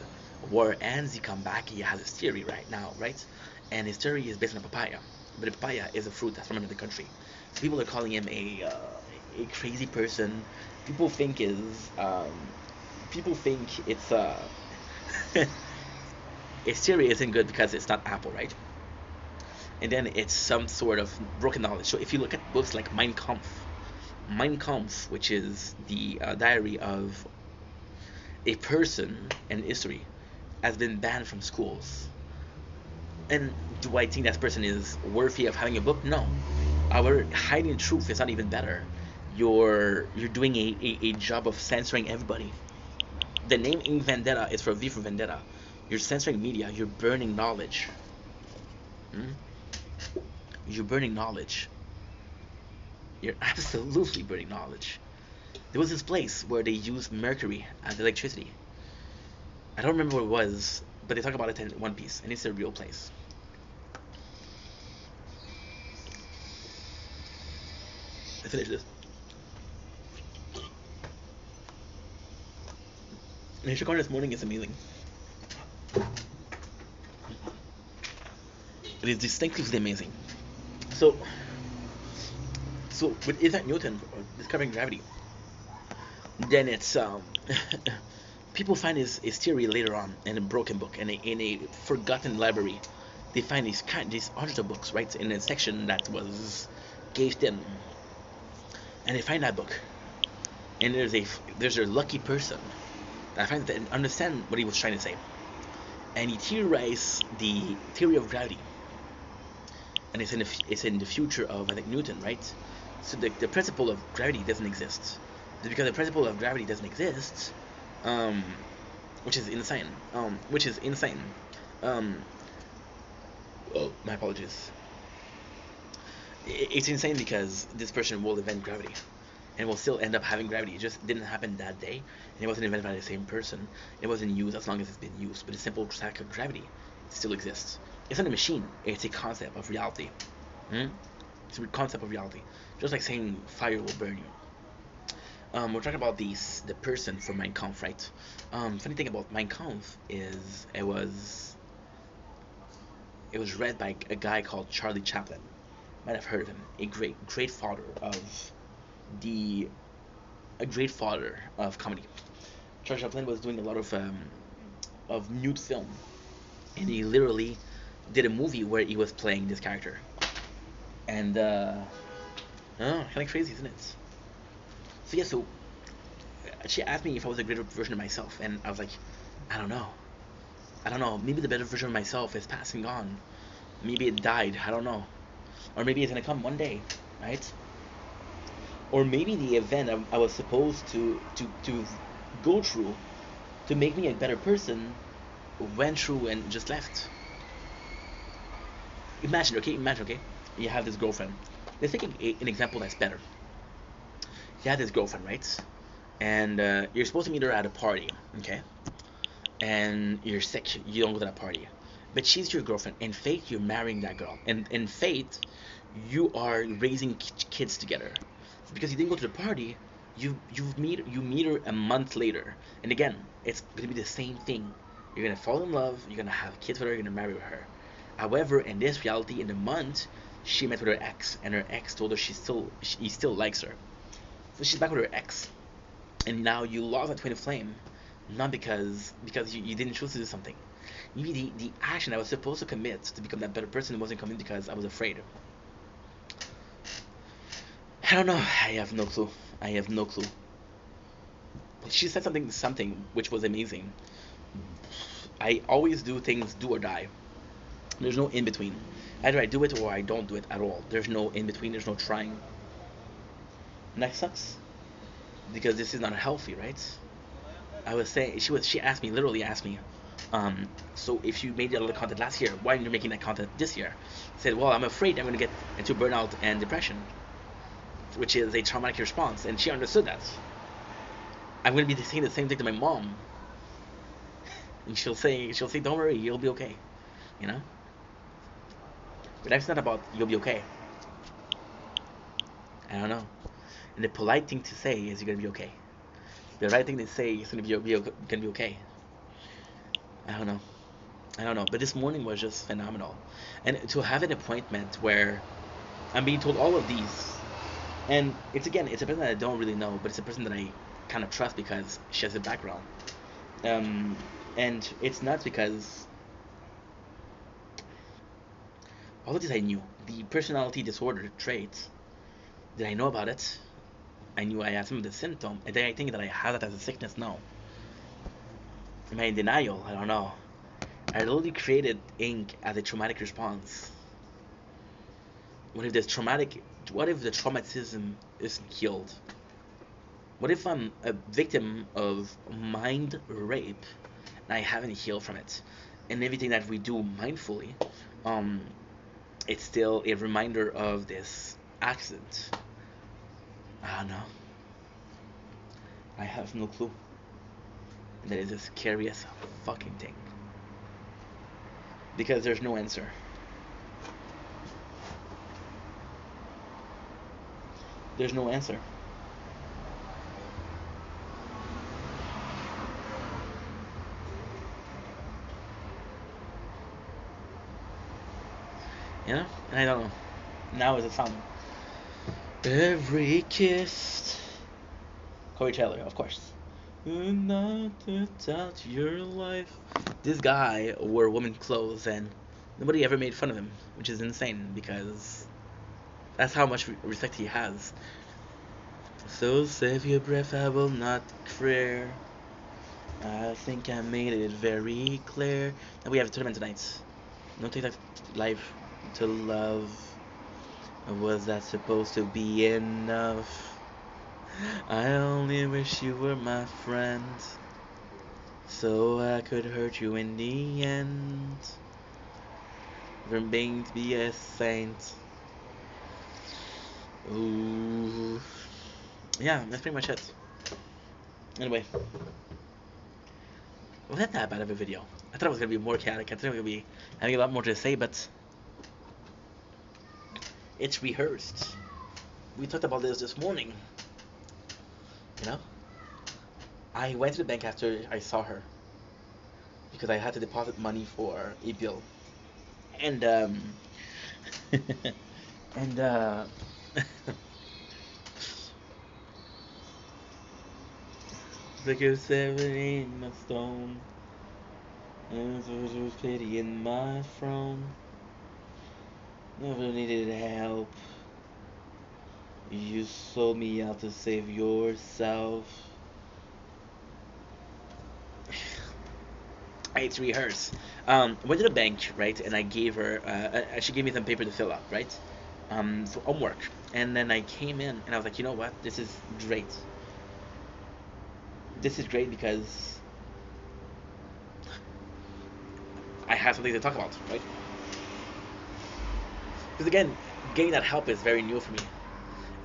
War ends, he come back, he has his theory right now, right? And his theory is based on a papaya. But a papaya is a fruit that's from another country. So people are calling him a crazy person. People think it's his theory isn't good because it's not apple, right? And then it's some sort of broken knowledge. So if you look at books like Mein Kampf, which is the diary of a person in history, has been banned from schools. And do I think that person is worthy of having a book? No. Our hiding truth is not even better. You're doing a job of censoring everybody. The name Ink Vendetta is for V for Vendetta. You're censoring media. You're burning knowledge. Hmm? You're burning knowledge. You're absolutely burning knowledge. There was this place where they used mercury as electricity. I don't remember what it was, but they talk about it in One Piece, and it's a real place. I finished this. And Chicago this morning is amazing. It is distinctively amazing. So, so with Isaac Newton discovering gravity, then it's people find his theory later on in a broken book in a forgotten library. They find these hundreds of books right in a section that was caged in, and they find that book. And there's a lucky person that finds that understand what he was trying to say, and he theorized the theory of gravity, and it's in the future of I think Newton, right? So the principle of gravity doesn't exist. Because the principle of gravity doesn't exist, um, which is insane. Which is insane. Um, oh, my apologies. It's insane because this person will invent gravity, and will still end up having gravity. It just didn't happen that day, and it wasn't invented by the same person. It wasn't used as long as it's been used, but the simple fact of gravity still exists. It's not a machine. It's a concept of reality. Hmm? It's a concept of reality. Just like saying fire will burn you. We're talking about the person for Mein Kampf, right? Funny thing about Mein Kampf is it was read by a guy called Charlie Chaplin. Might have heard of him. A great father of the a great father of comedy. Charlie Chaplin was doing a lot of nude film, and he literally did a movie where he was playing this character. And oh, kind of crazy, isn't it? So yeah, so she asked me if I was a greater version of myself, and I was like, I don't know. I don't know. Maybe the better version of myself is passing on. Maybe it died. I don't know. Or maybe it's gonna come one day, right? Or maybe the event I was supposed to go through to make me a better person went through and just left. Imagine, okay? You have this girlfriend. Let's take an example that's better. You have this girlfriend, right? And you're supposed to meet her at a party, okay? And you're sick, you don't go to that party. But she's your girlfriend. In fate, you're marrying that girl. And in fate, you are raising kids together. So because you didn't go to the party, you meet her a month later. And again, it's gonna be the same thing. You're gonna fall in love. You're gonna have kids with her. You're gonna marry her. However, in this reality, in the month, she met with her ex, and her ex told her he still likes her. So she's back with her ex, and now you lost that twin flame, not because you didn't choose to do something. Maybe the action I was supposed to commit to become that better person wasn't coming because I was afraid. I don't know. I have no clue. I have no clue. She said something which was amazing. I always do things do or die. There's no in between. Either I do it or I don't do it at all. There's no in between. There's no trying. And that sucks because this is not healthy, right? I was saying she asked me, literally asked me, so if you made a lot of content last year, why aren't you making that content this year? I said, well, I'm afraid I'm going to get into burnout and depression, which is a traumatic response, and she understood that. I'm going to be saying the same thing to my mom, and she'll say, don't worry, you'll be okay, you know. But that's not about you'll be okay. I don't know. And the polite thing to say is you're gonna be okay. The right thing to say is gonna be okay. I don't know. I don't know. But this morning was just phenomenal, and to have an appointment where I'm being told all of these, and it's a person that I don't really know, but it's a person that I kind of trust because she has a background. And it's not because all of this I knew. The personality disorder traits. Did I know about it? I knew I had some of the symptom. And did I think that I had it as a sickness? No. Am I in denial? I don't know. I literally created ink as a traumatic response. What if the traumatism isn't healed? What if I'm a victim of mind rape and I haven't healed from it. And everything that we do mindfully, um, it's still a reminder of this accident. I don't know. I have no clue. And that is the scariest fucking thing. Because there's no answer. There's no answer. You know? And I don't know. Now is the song. Every kiss. Corey Taylor, of course. Not to touch your life. This guy wore women's clothes and nobody ever made fun of him, which is insane because that's how much respect he has. So save your breath, I will not fear. I think I made it very clear. And we have a tournament tonight. No take that life to love. Was that supposed to be enough? I only wish you were my friend, so I could hurt you in the end. From being to be a saint. Ooh. Yeah, that's pretty much it. Anyway, well, not that bad of a video. I thought it was gonna be more chaotic. I thought it was gonna be having a lot more to say, but it's rehearsed. We talked about this morning. You know, I went to the bank after I saw her because I had to deposit money for a bill, and and like a 17 my stone, and so was pity in my throne. Never needed help. You sold me out to save yourself. I had to rehearse. Went to the bank, right, and I gave her. She gave me some paper to fill out, right, for homework. And then I came in, and I was like, you know what? This is great. This is great because I have something to talk about, right? Because again, getting that help is very new for me,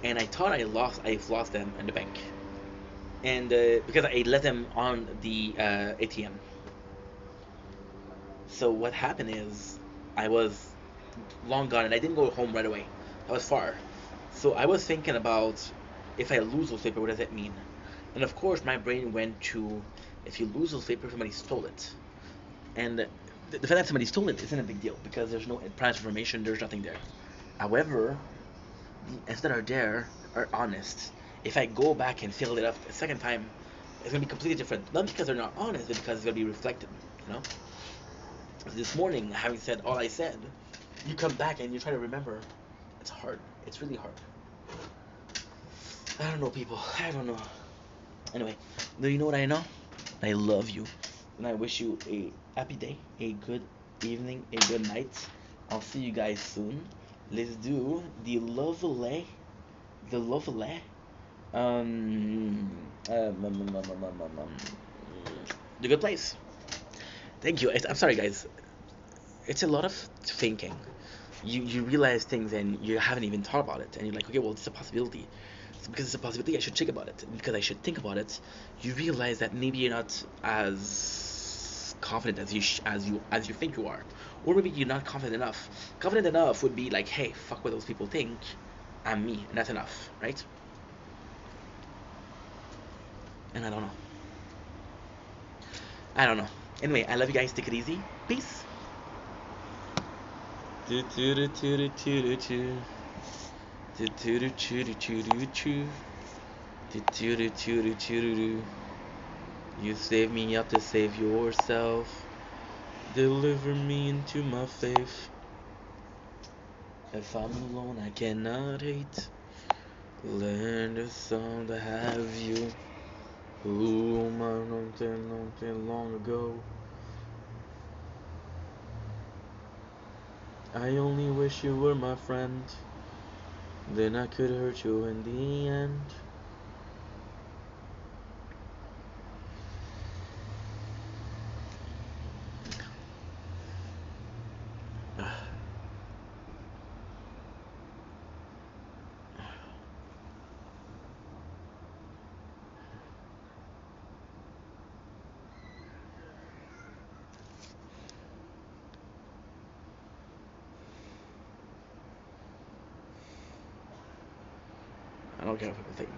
and I thought I've lost them in the bank, and because I let them on the ATM. So what happened is I was long gone and I didn't go home right away. I was far. So I was thinking about if I lose those paper, what does that mean? And of course, my brain went to if you lose those paper, somebody stole it. And the fact that somebody stole it isn't a big deal because there's no private information, there's nothing there. However, the ends that are there are honest. If I go back and fill it up a second time, it's gonna be completely different. Not because they're not honest, but because it's gonna be reflected. You know. This morning, having said all I said, you come back and you try to remember. It's hard. It's really hard. I don't know, people. I don't know. Anyway, do you know what I know? I love you. And I wish you a happy day, a good evening, a good night. I'll see you guys soon. Let's do the lovely, um, um, um, um, um, um, um, um, the good place. Thank you. I'm sorry, guys. It's a lot of thinking. You realize things and you haven't even thought about it, and you're like, okay, well, it's a possibility. So because it's a possibility, I should think about it. And because I should think about it, you realize that maybe you're not as confident as you think you are, or maybe you're not confident enough. Confident enough would be like, hey, fuck what those people think. I'm me, and that's enough, right? And I don't know. I don't know. Anyway, I love you guys. Take it easy. Peace. Do do do do do do do. Do do do do do do do do. Do do do do do do do. You save me up to save yourself. Deliver me into my faith. If I'm alone, I cannot hate. Learn the song to have you. Ooh, my long ago. I only wish you were my friend. Then I could hurt you in the end. Okay, I think.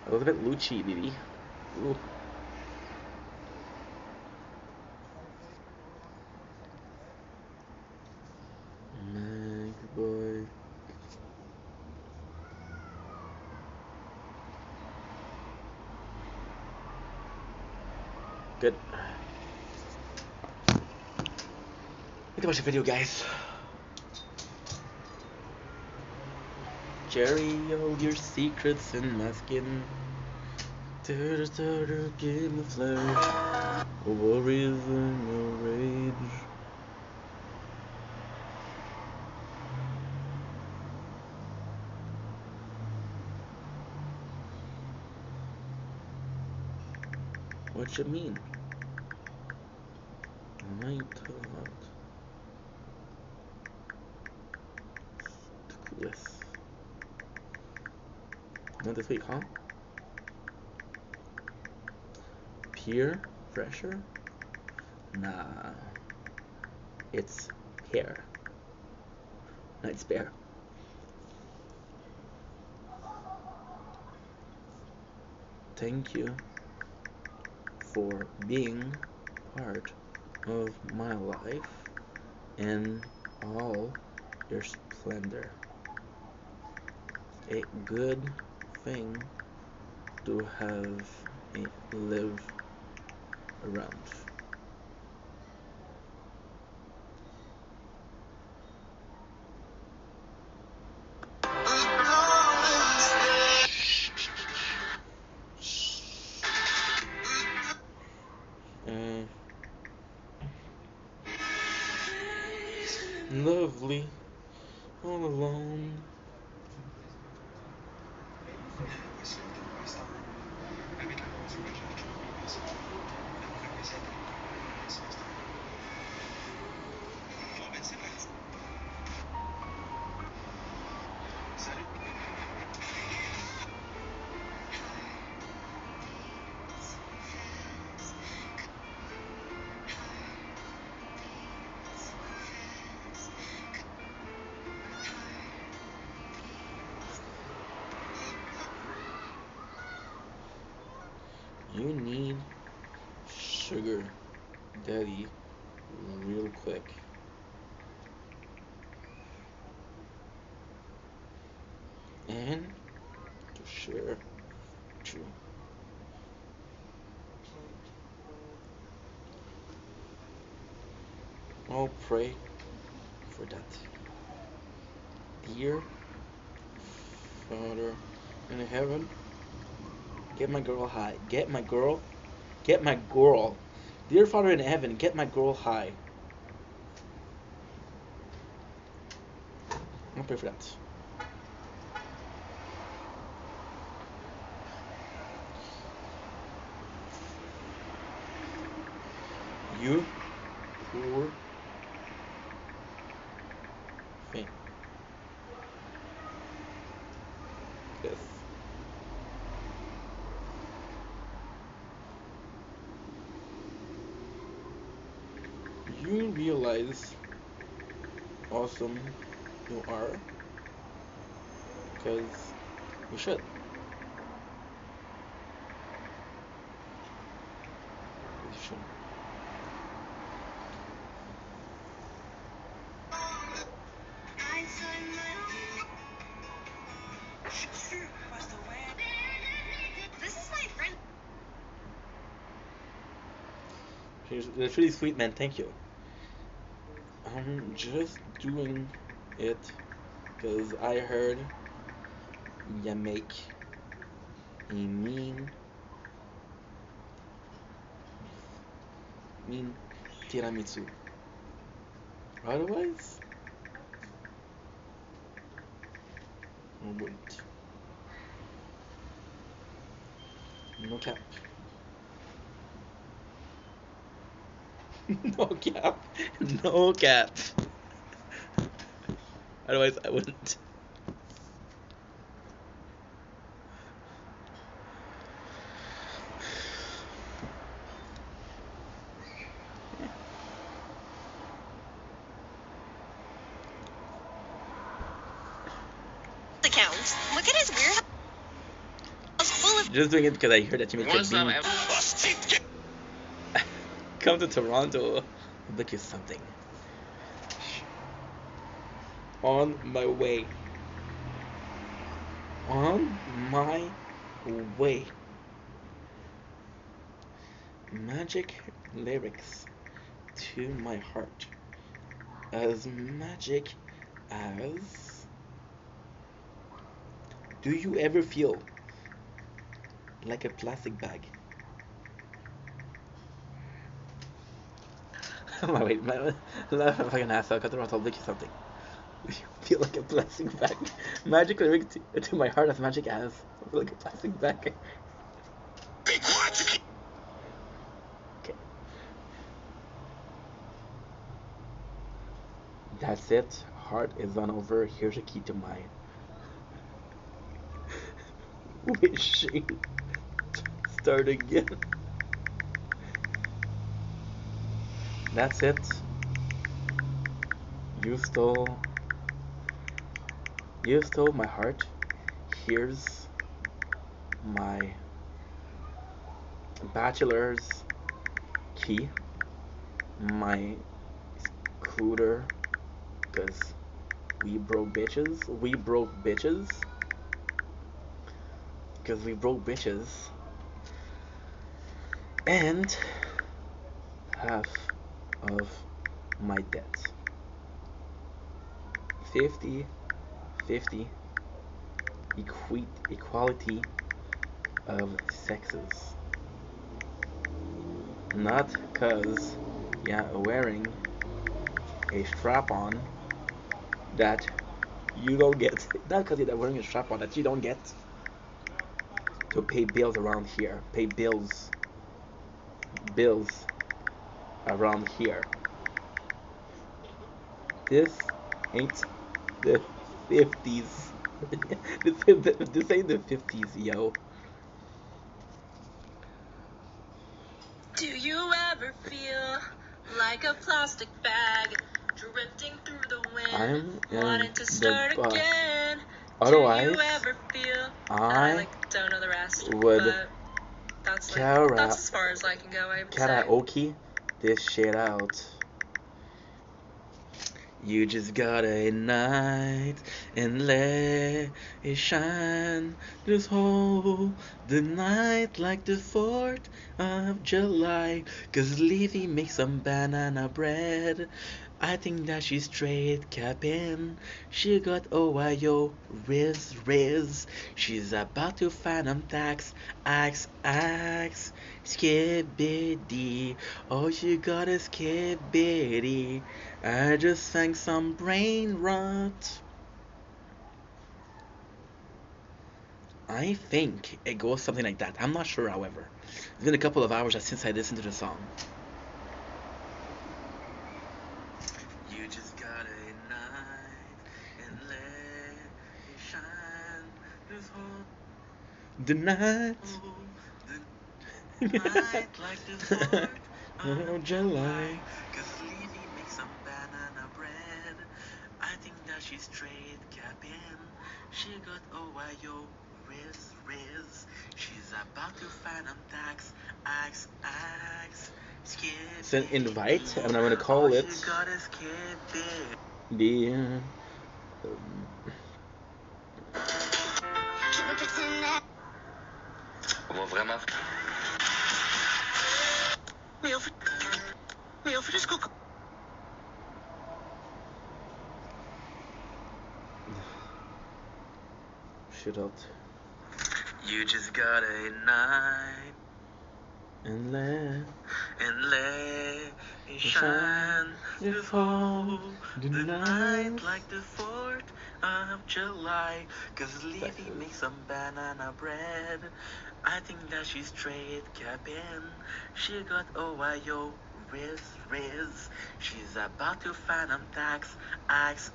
Elizabeth Lucci, baby. Ooh. Mag boy. Good. Need to watch the video, guys. Jerry, all your secrets in my skin. Give me flair. Worries in your rage. What you mean? Night out. The coolest. Not this week, huh? Peer pressure? Nah. It's hair. No, it's bear. Thank you for being part of my life in all your splendor. A good thing to have a live around. Lovely, all alone. You need sugar daddy real quick. And to share true. I'll pray for that. Dear Father in heaven, get my girl high. Get my girl. Get my girl. Dear Father in heaven, get my girl high. I'll pray for that. You poor thing. Yes. You realize awesome you are because you should. You should. That's really sweet, man. Thank you. I'm just doing it because I heard you make a mean tiramisu. Otherwise, I wouldn't. No cap. No cap. No cap. Otherwise, I wouldn't. Look at his warehouse full of. Just doing it because I heard that you make a What's up, beat. Come to Toronto. Look at something. On my way. On my way. Magic lyrics to my heart. As magic as. Do you ever feel like a plastic bag? Wait, fucking asshole. Cut the I'll look you something. You feel like a plastic bag. Magic lyric to my heart as magic as. I feel like a plastic bag. Okay. That's it. Heart is on over. Here's a key to my wishing. Start again. That's it. You stole my heart. Here's my bachelor's key. My scooter. Cause we broke bitches. We broke bitches. Cause we broke bitches. And half of my debt. 50-50 equality of sexes. Not cause wearing a strap on that you don't get. Not cause you're wearing a strap on that you don't get to pay bills around here. Pay bills around here. This ain't the 50s. This ain't the 50s, yo. Do you ever feel like a plastic bag drifting through the wind, I'm wanting to start the bus. again? Otherwise, Do you ever feel? I don't know the rest, would but that's as far as I can go. I would say. karaoke this shit out. You just gotta ignite and let it shine. Just hold the night like the 4th of July. Cause Levy makes some banana bread. I think that she's straight capping. She got Ohio Riz. She's about to phantom tax. Axe. Skibbity. Oh, you got a skibbity. I just sang some brain rot. I think it goes something like that. I'm not sure, however. It's been a couple of hours since I listened to the song. You just gotta ignite and let it shine. Just hold the night. The night like the 4th of July. Cause Levy makes some banana bread. I think that she's straight capping. She got Ohio Riz. She's about to phantom tax. Axe. It's an invite, and I'm gonna call it the. On va vraiment. Shut up. You just gotta ignite and let it shine. Just hold the night like the 4th of July. Cause Levy makes some banana bread. I think that she's straight capping. She got Ohio Riz. She's about to phantom tax. Axe.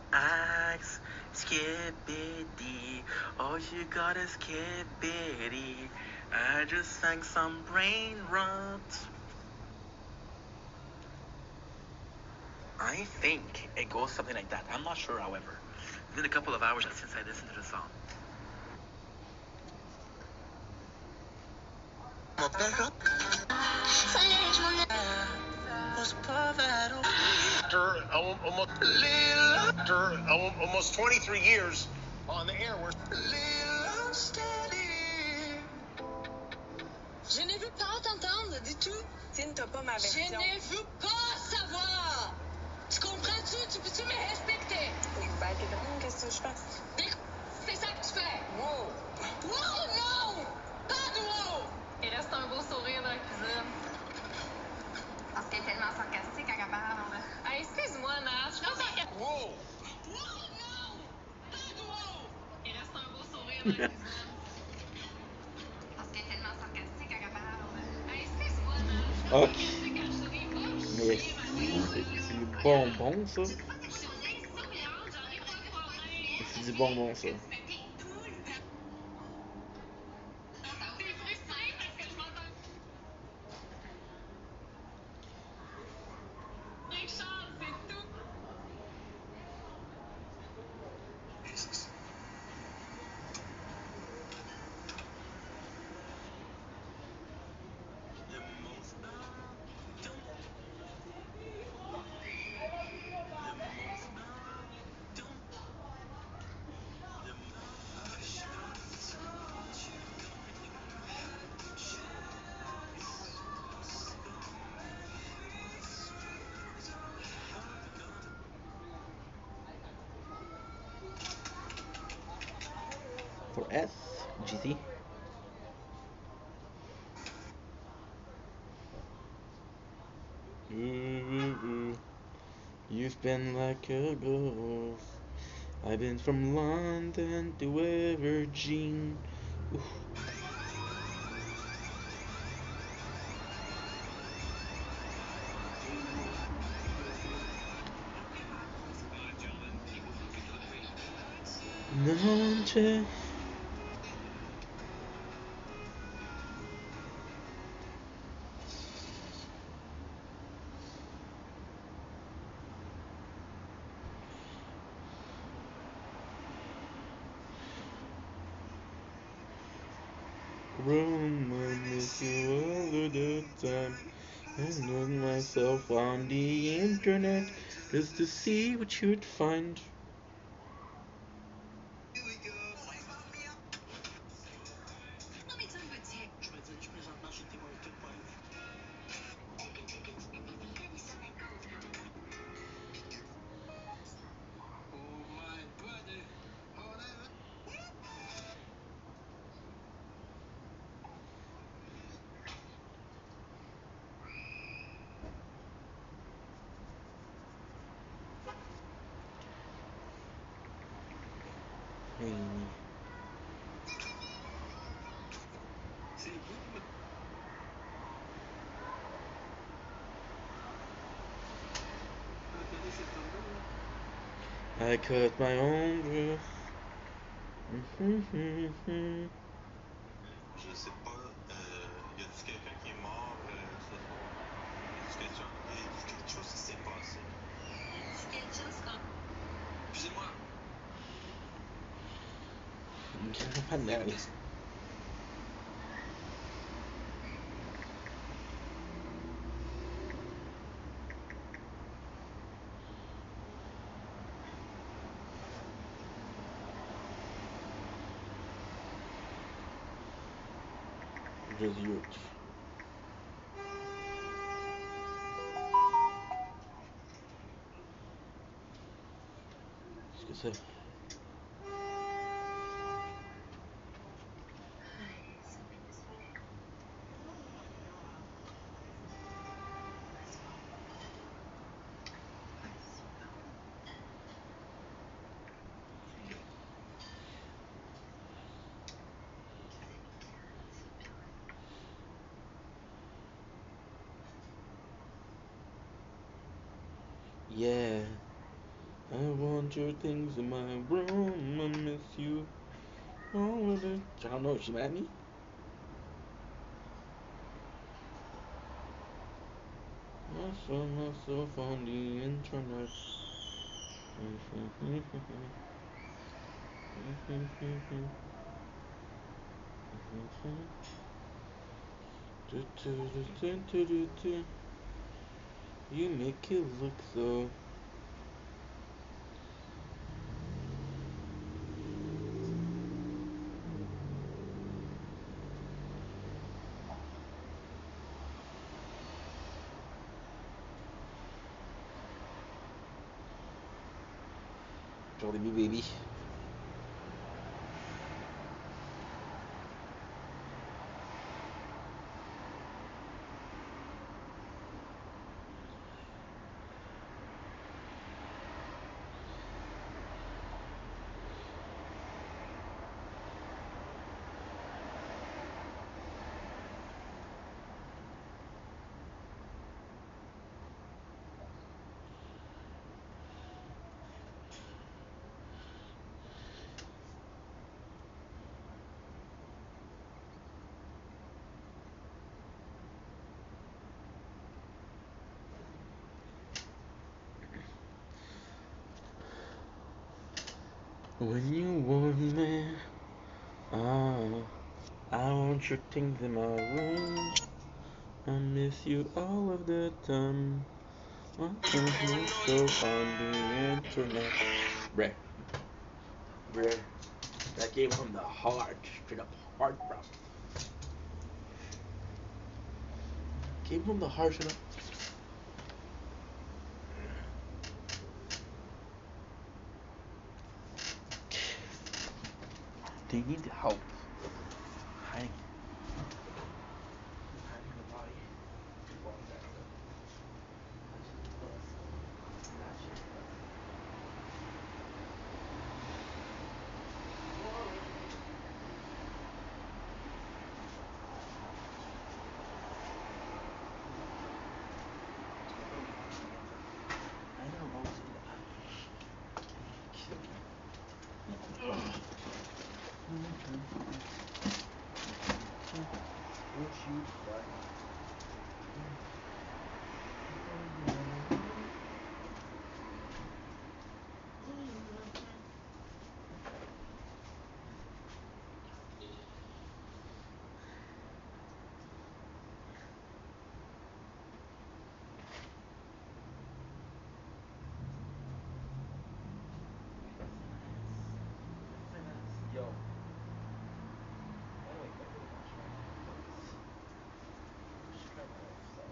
Skibbity. Oh, you got a skibbity. I just sang some brain rot. I think it goes something like that. I'm not sure, however. It's been a couple of hours since I listened to the song. Almost 23 years on the air. Je ne veux pas t'entendre du tout. Tine, t'as pas ma version. Je ne veux pas savoir. Tu comprends-tu? Tu peux-tu me respecter? Ben, t'es vraiment, qu'est-ce que je fasse? C'est ça que tu fais. Wow. Wow, non! Pas de wow! Il reste un beau sourire dans la cuisine. Parce qu'elle est tellement sarcastique quand elle parle. Hey, excuse-moi, Nat, je suis pas sarcastique. Wow! Wow, non! Pas de wow! Il reste un beau sourire dans la cuisine. Parce qu'elle est tellement sarcastique quand elle parle. Hey, excuse-moi, Nat, je suis pas Ok. sarcastique quand je souris. Va Mais chier, ma gueule. c'est du bonbon, ça. Je suis souriante, j'en ai pas de problème. C'est du bonbon, ça. T'es frustrée parce que je m'entends bien, Charles, c'est tout. For S, GT. You've been like a ghost. I've been from London to Evergene. Ooh. Noche. Room, I miss you all of the time. I look myself on the internet just to see what you'd find. Hey. I cut my own breath. Je sais pas, y a-tu quelqu'un qui est mort ce soir? Y a-tu quelque chose qui s'est passé? Excusez-moi. Just huge. Qu'est-ce que c'est? Yeah. I want your things in my room. I miss you. All of it. I don't know. She mad at me? I saw myself on the internet. Do, do, do, do, do, do, do. You make it look so. Jolie me, baby. When you want me, ah, I want your things in my room. I miss you all of the time. I want you so on the internet. Bruh, bruh, that came from the heart, straight up heart, bro. Came from the heart, straight up. They need help hiding, hiding the body. Well, that's good. That's just I know most of what you find. Yo. Anyway, thank you very much, man. Just try my life, so.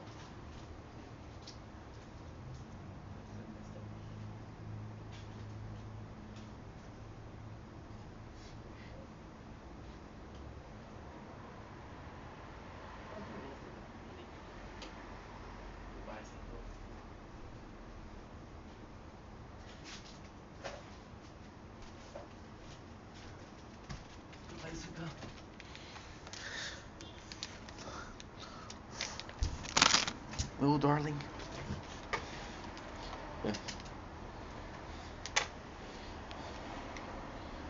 Little darling. Yeah.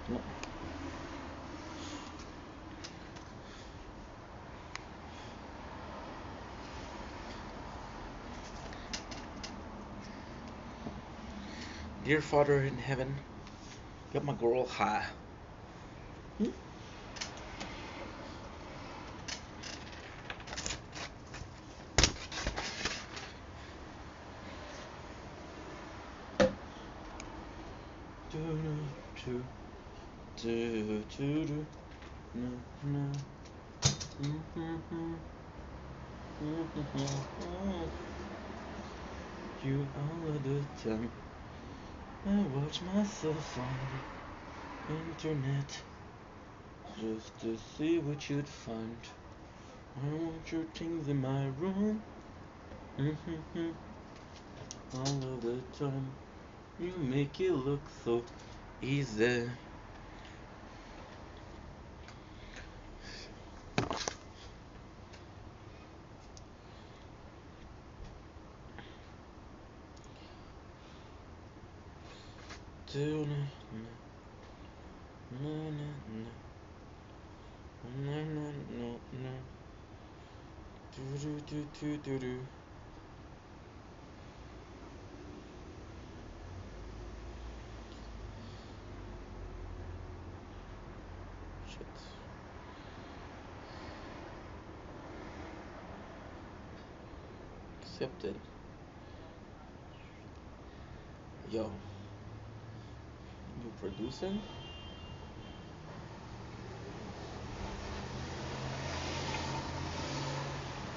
No. Dear Father in heaven, get my girl high. Hmm? Do do do do do no no. You all of the time. I watch myself on the internet just to see what you'd find. I want your things in my room. All of the time. You make it look so easy. Do na na na na na na no no. Do do do do do do. Shit. accepted. Yo, you producing?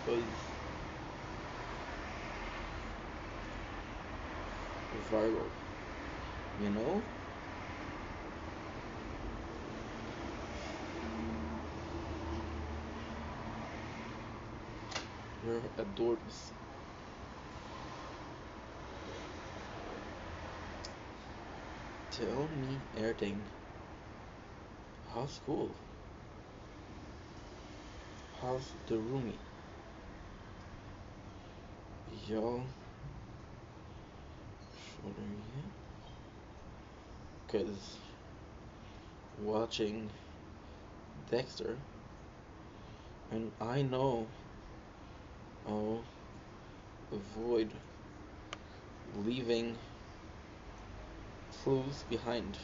Cause viral, you know? You're adorbs. Tell me everything. How's school? How's the roomie? Yo, shoulder yeah. Cause watching Dexter, and I know I'll avoid leaving clues behind.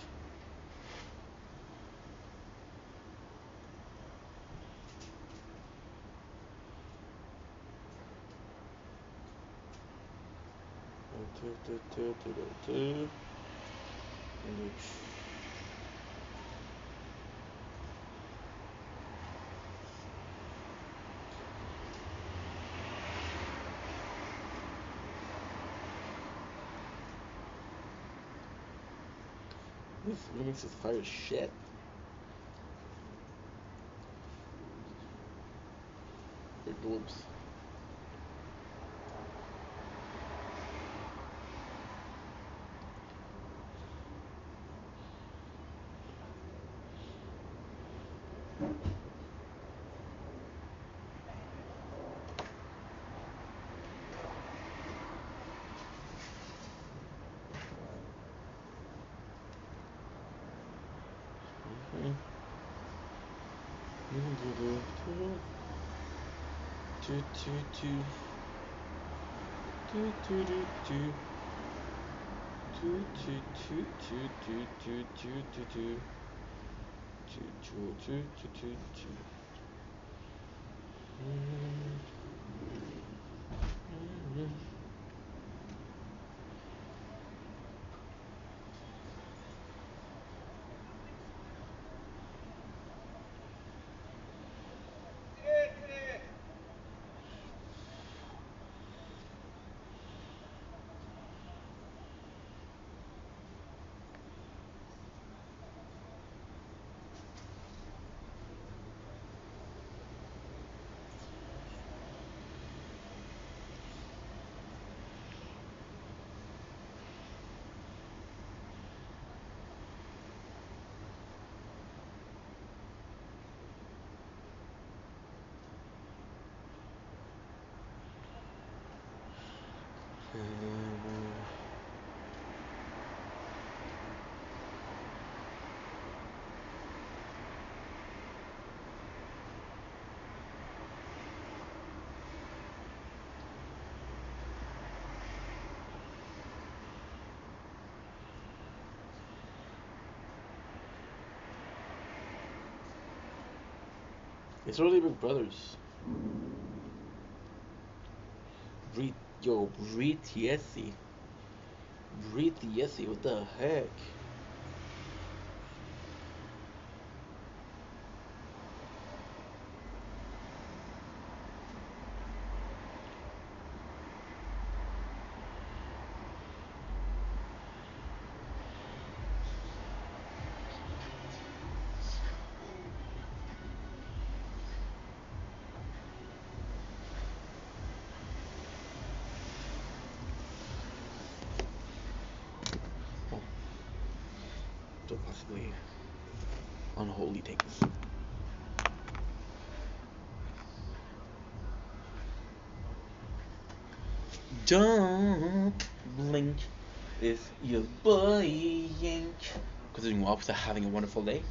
This remix is fire as shit. For Dorbs. It's really Big Brothers. Breathe, yo, breathe, Yesy. Breathe, Yesy. What the heck? Oh, so possibly unholy things. Don't blink. It's your boy Yank. Considering we're also having a wonderful day.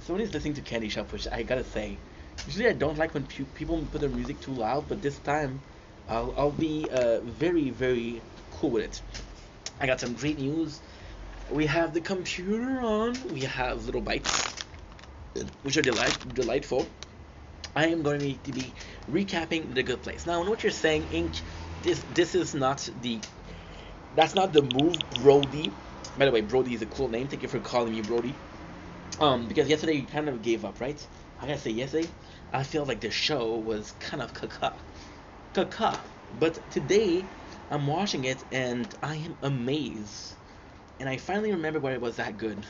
Somebody's listening to Candy Shop, which I gotta say. Usually I don't like when people put their music too loud, but this time I'll be very, very cool with it. I got some great news. We have the computer on. We have little bites, which are delightful. I am going to be recapping The Good Place. Now, I know what you're saying, Ink. this is not the that's not the move, Brody. By the way, Brody is a cool name. Thank you for calling me Brody. Because yesterday you kind of gave up, right? I gotta say, yesterday I feel like the show was kind of caca. But today I'm watching it and I am amazed. And I finally remember why it was that good.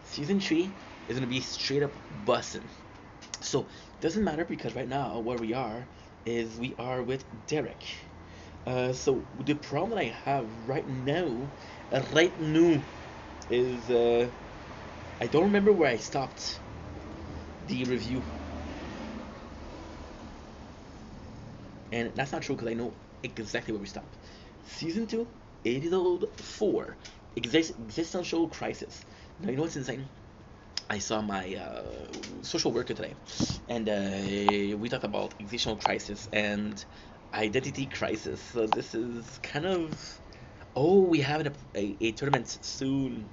Season 3 is gonna be straight up bussin'. So it doesn't matter because right now where we are is we are with Derek. So the problem that I have right now, is I don't remember where I stopped the review, and that's not true because I know exactly where we stopped. Season 2, episode 4, existential crisis. Now you know what's insane? I saw my social worker today, and we talked about existential crisis and identity crisis. So this is kind of, oh, we have a tournament soon.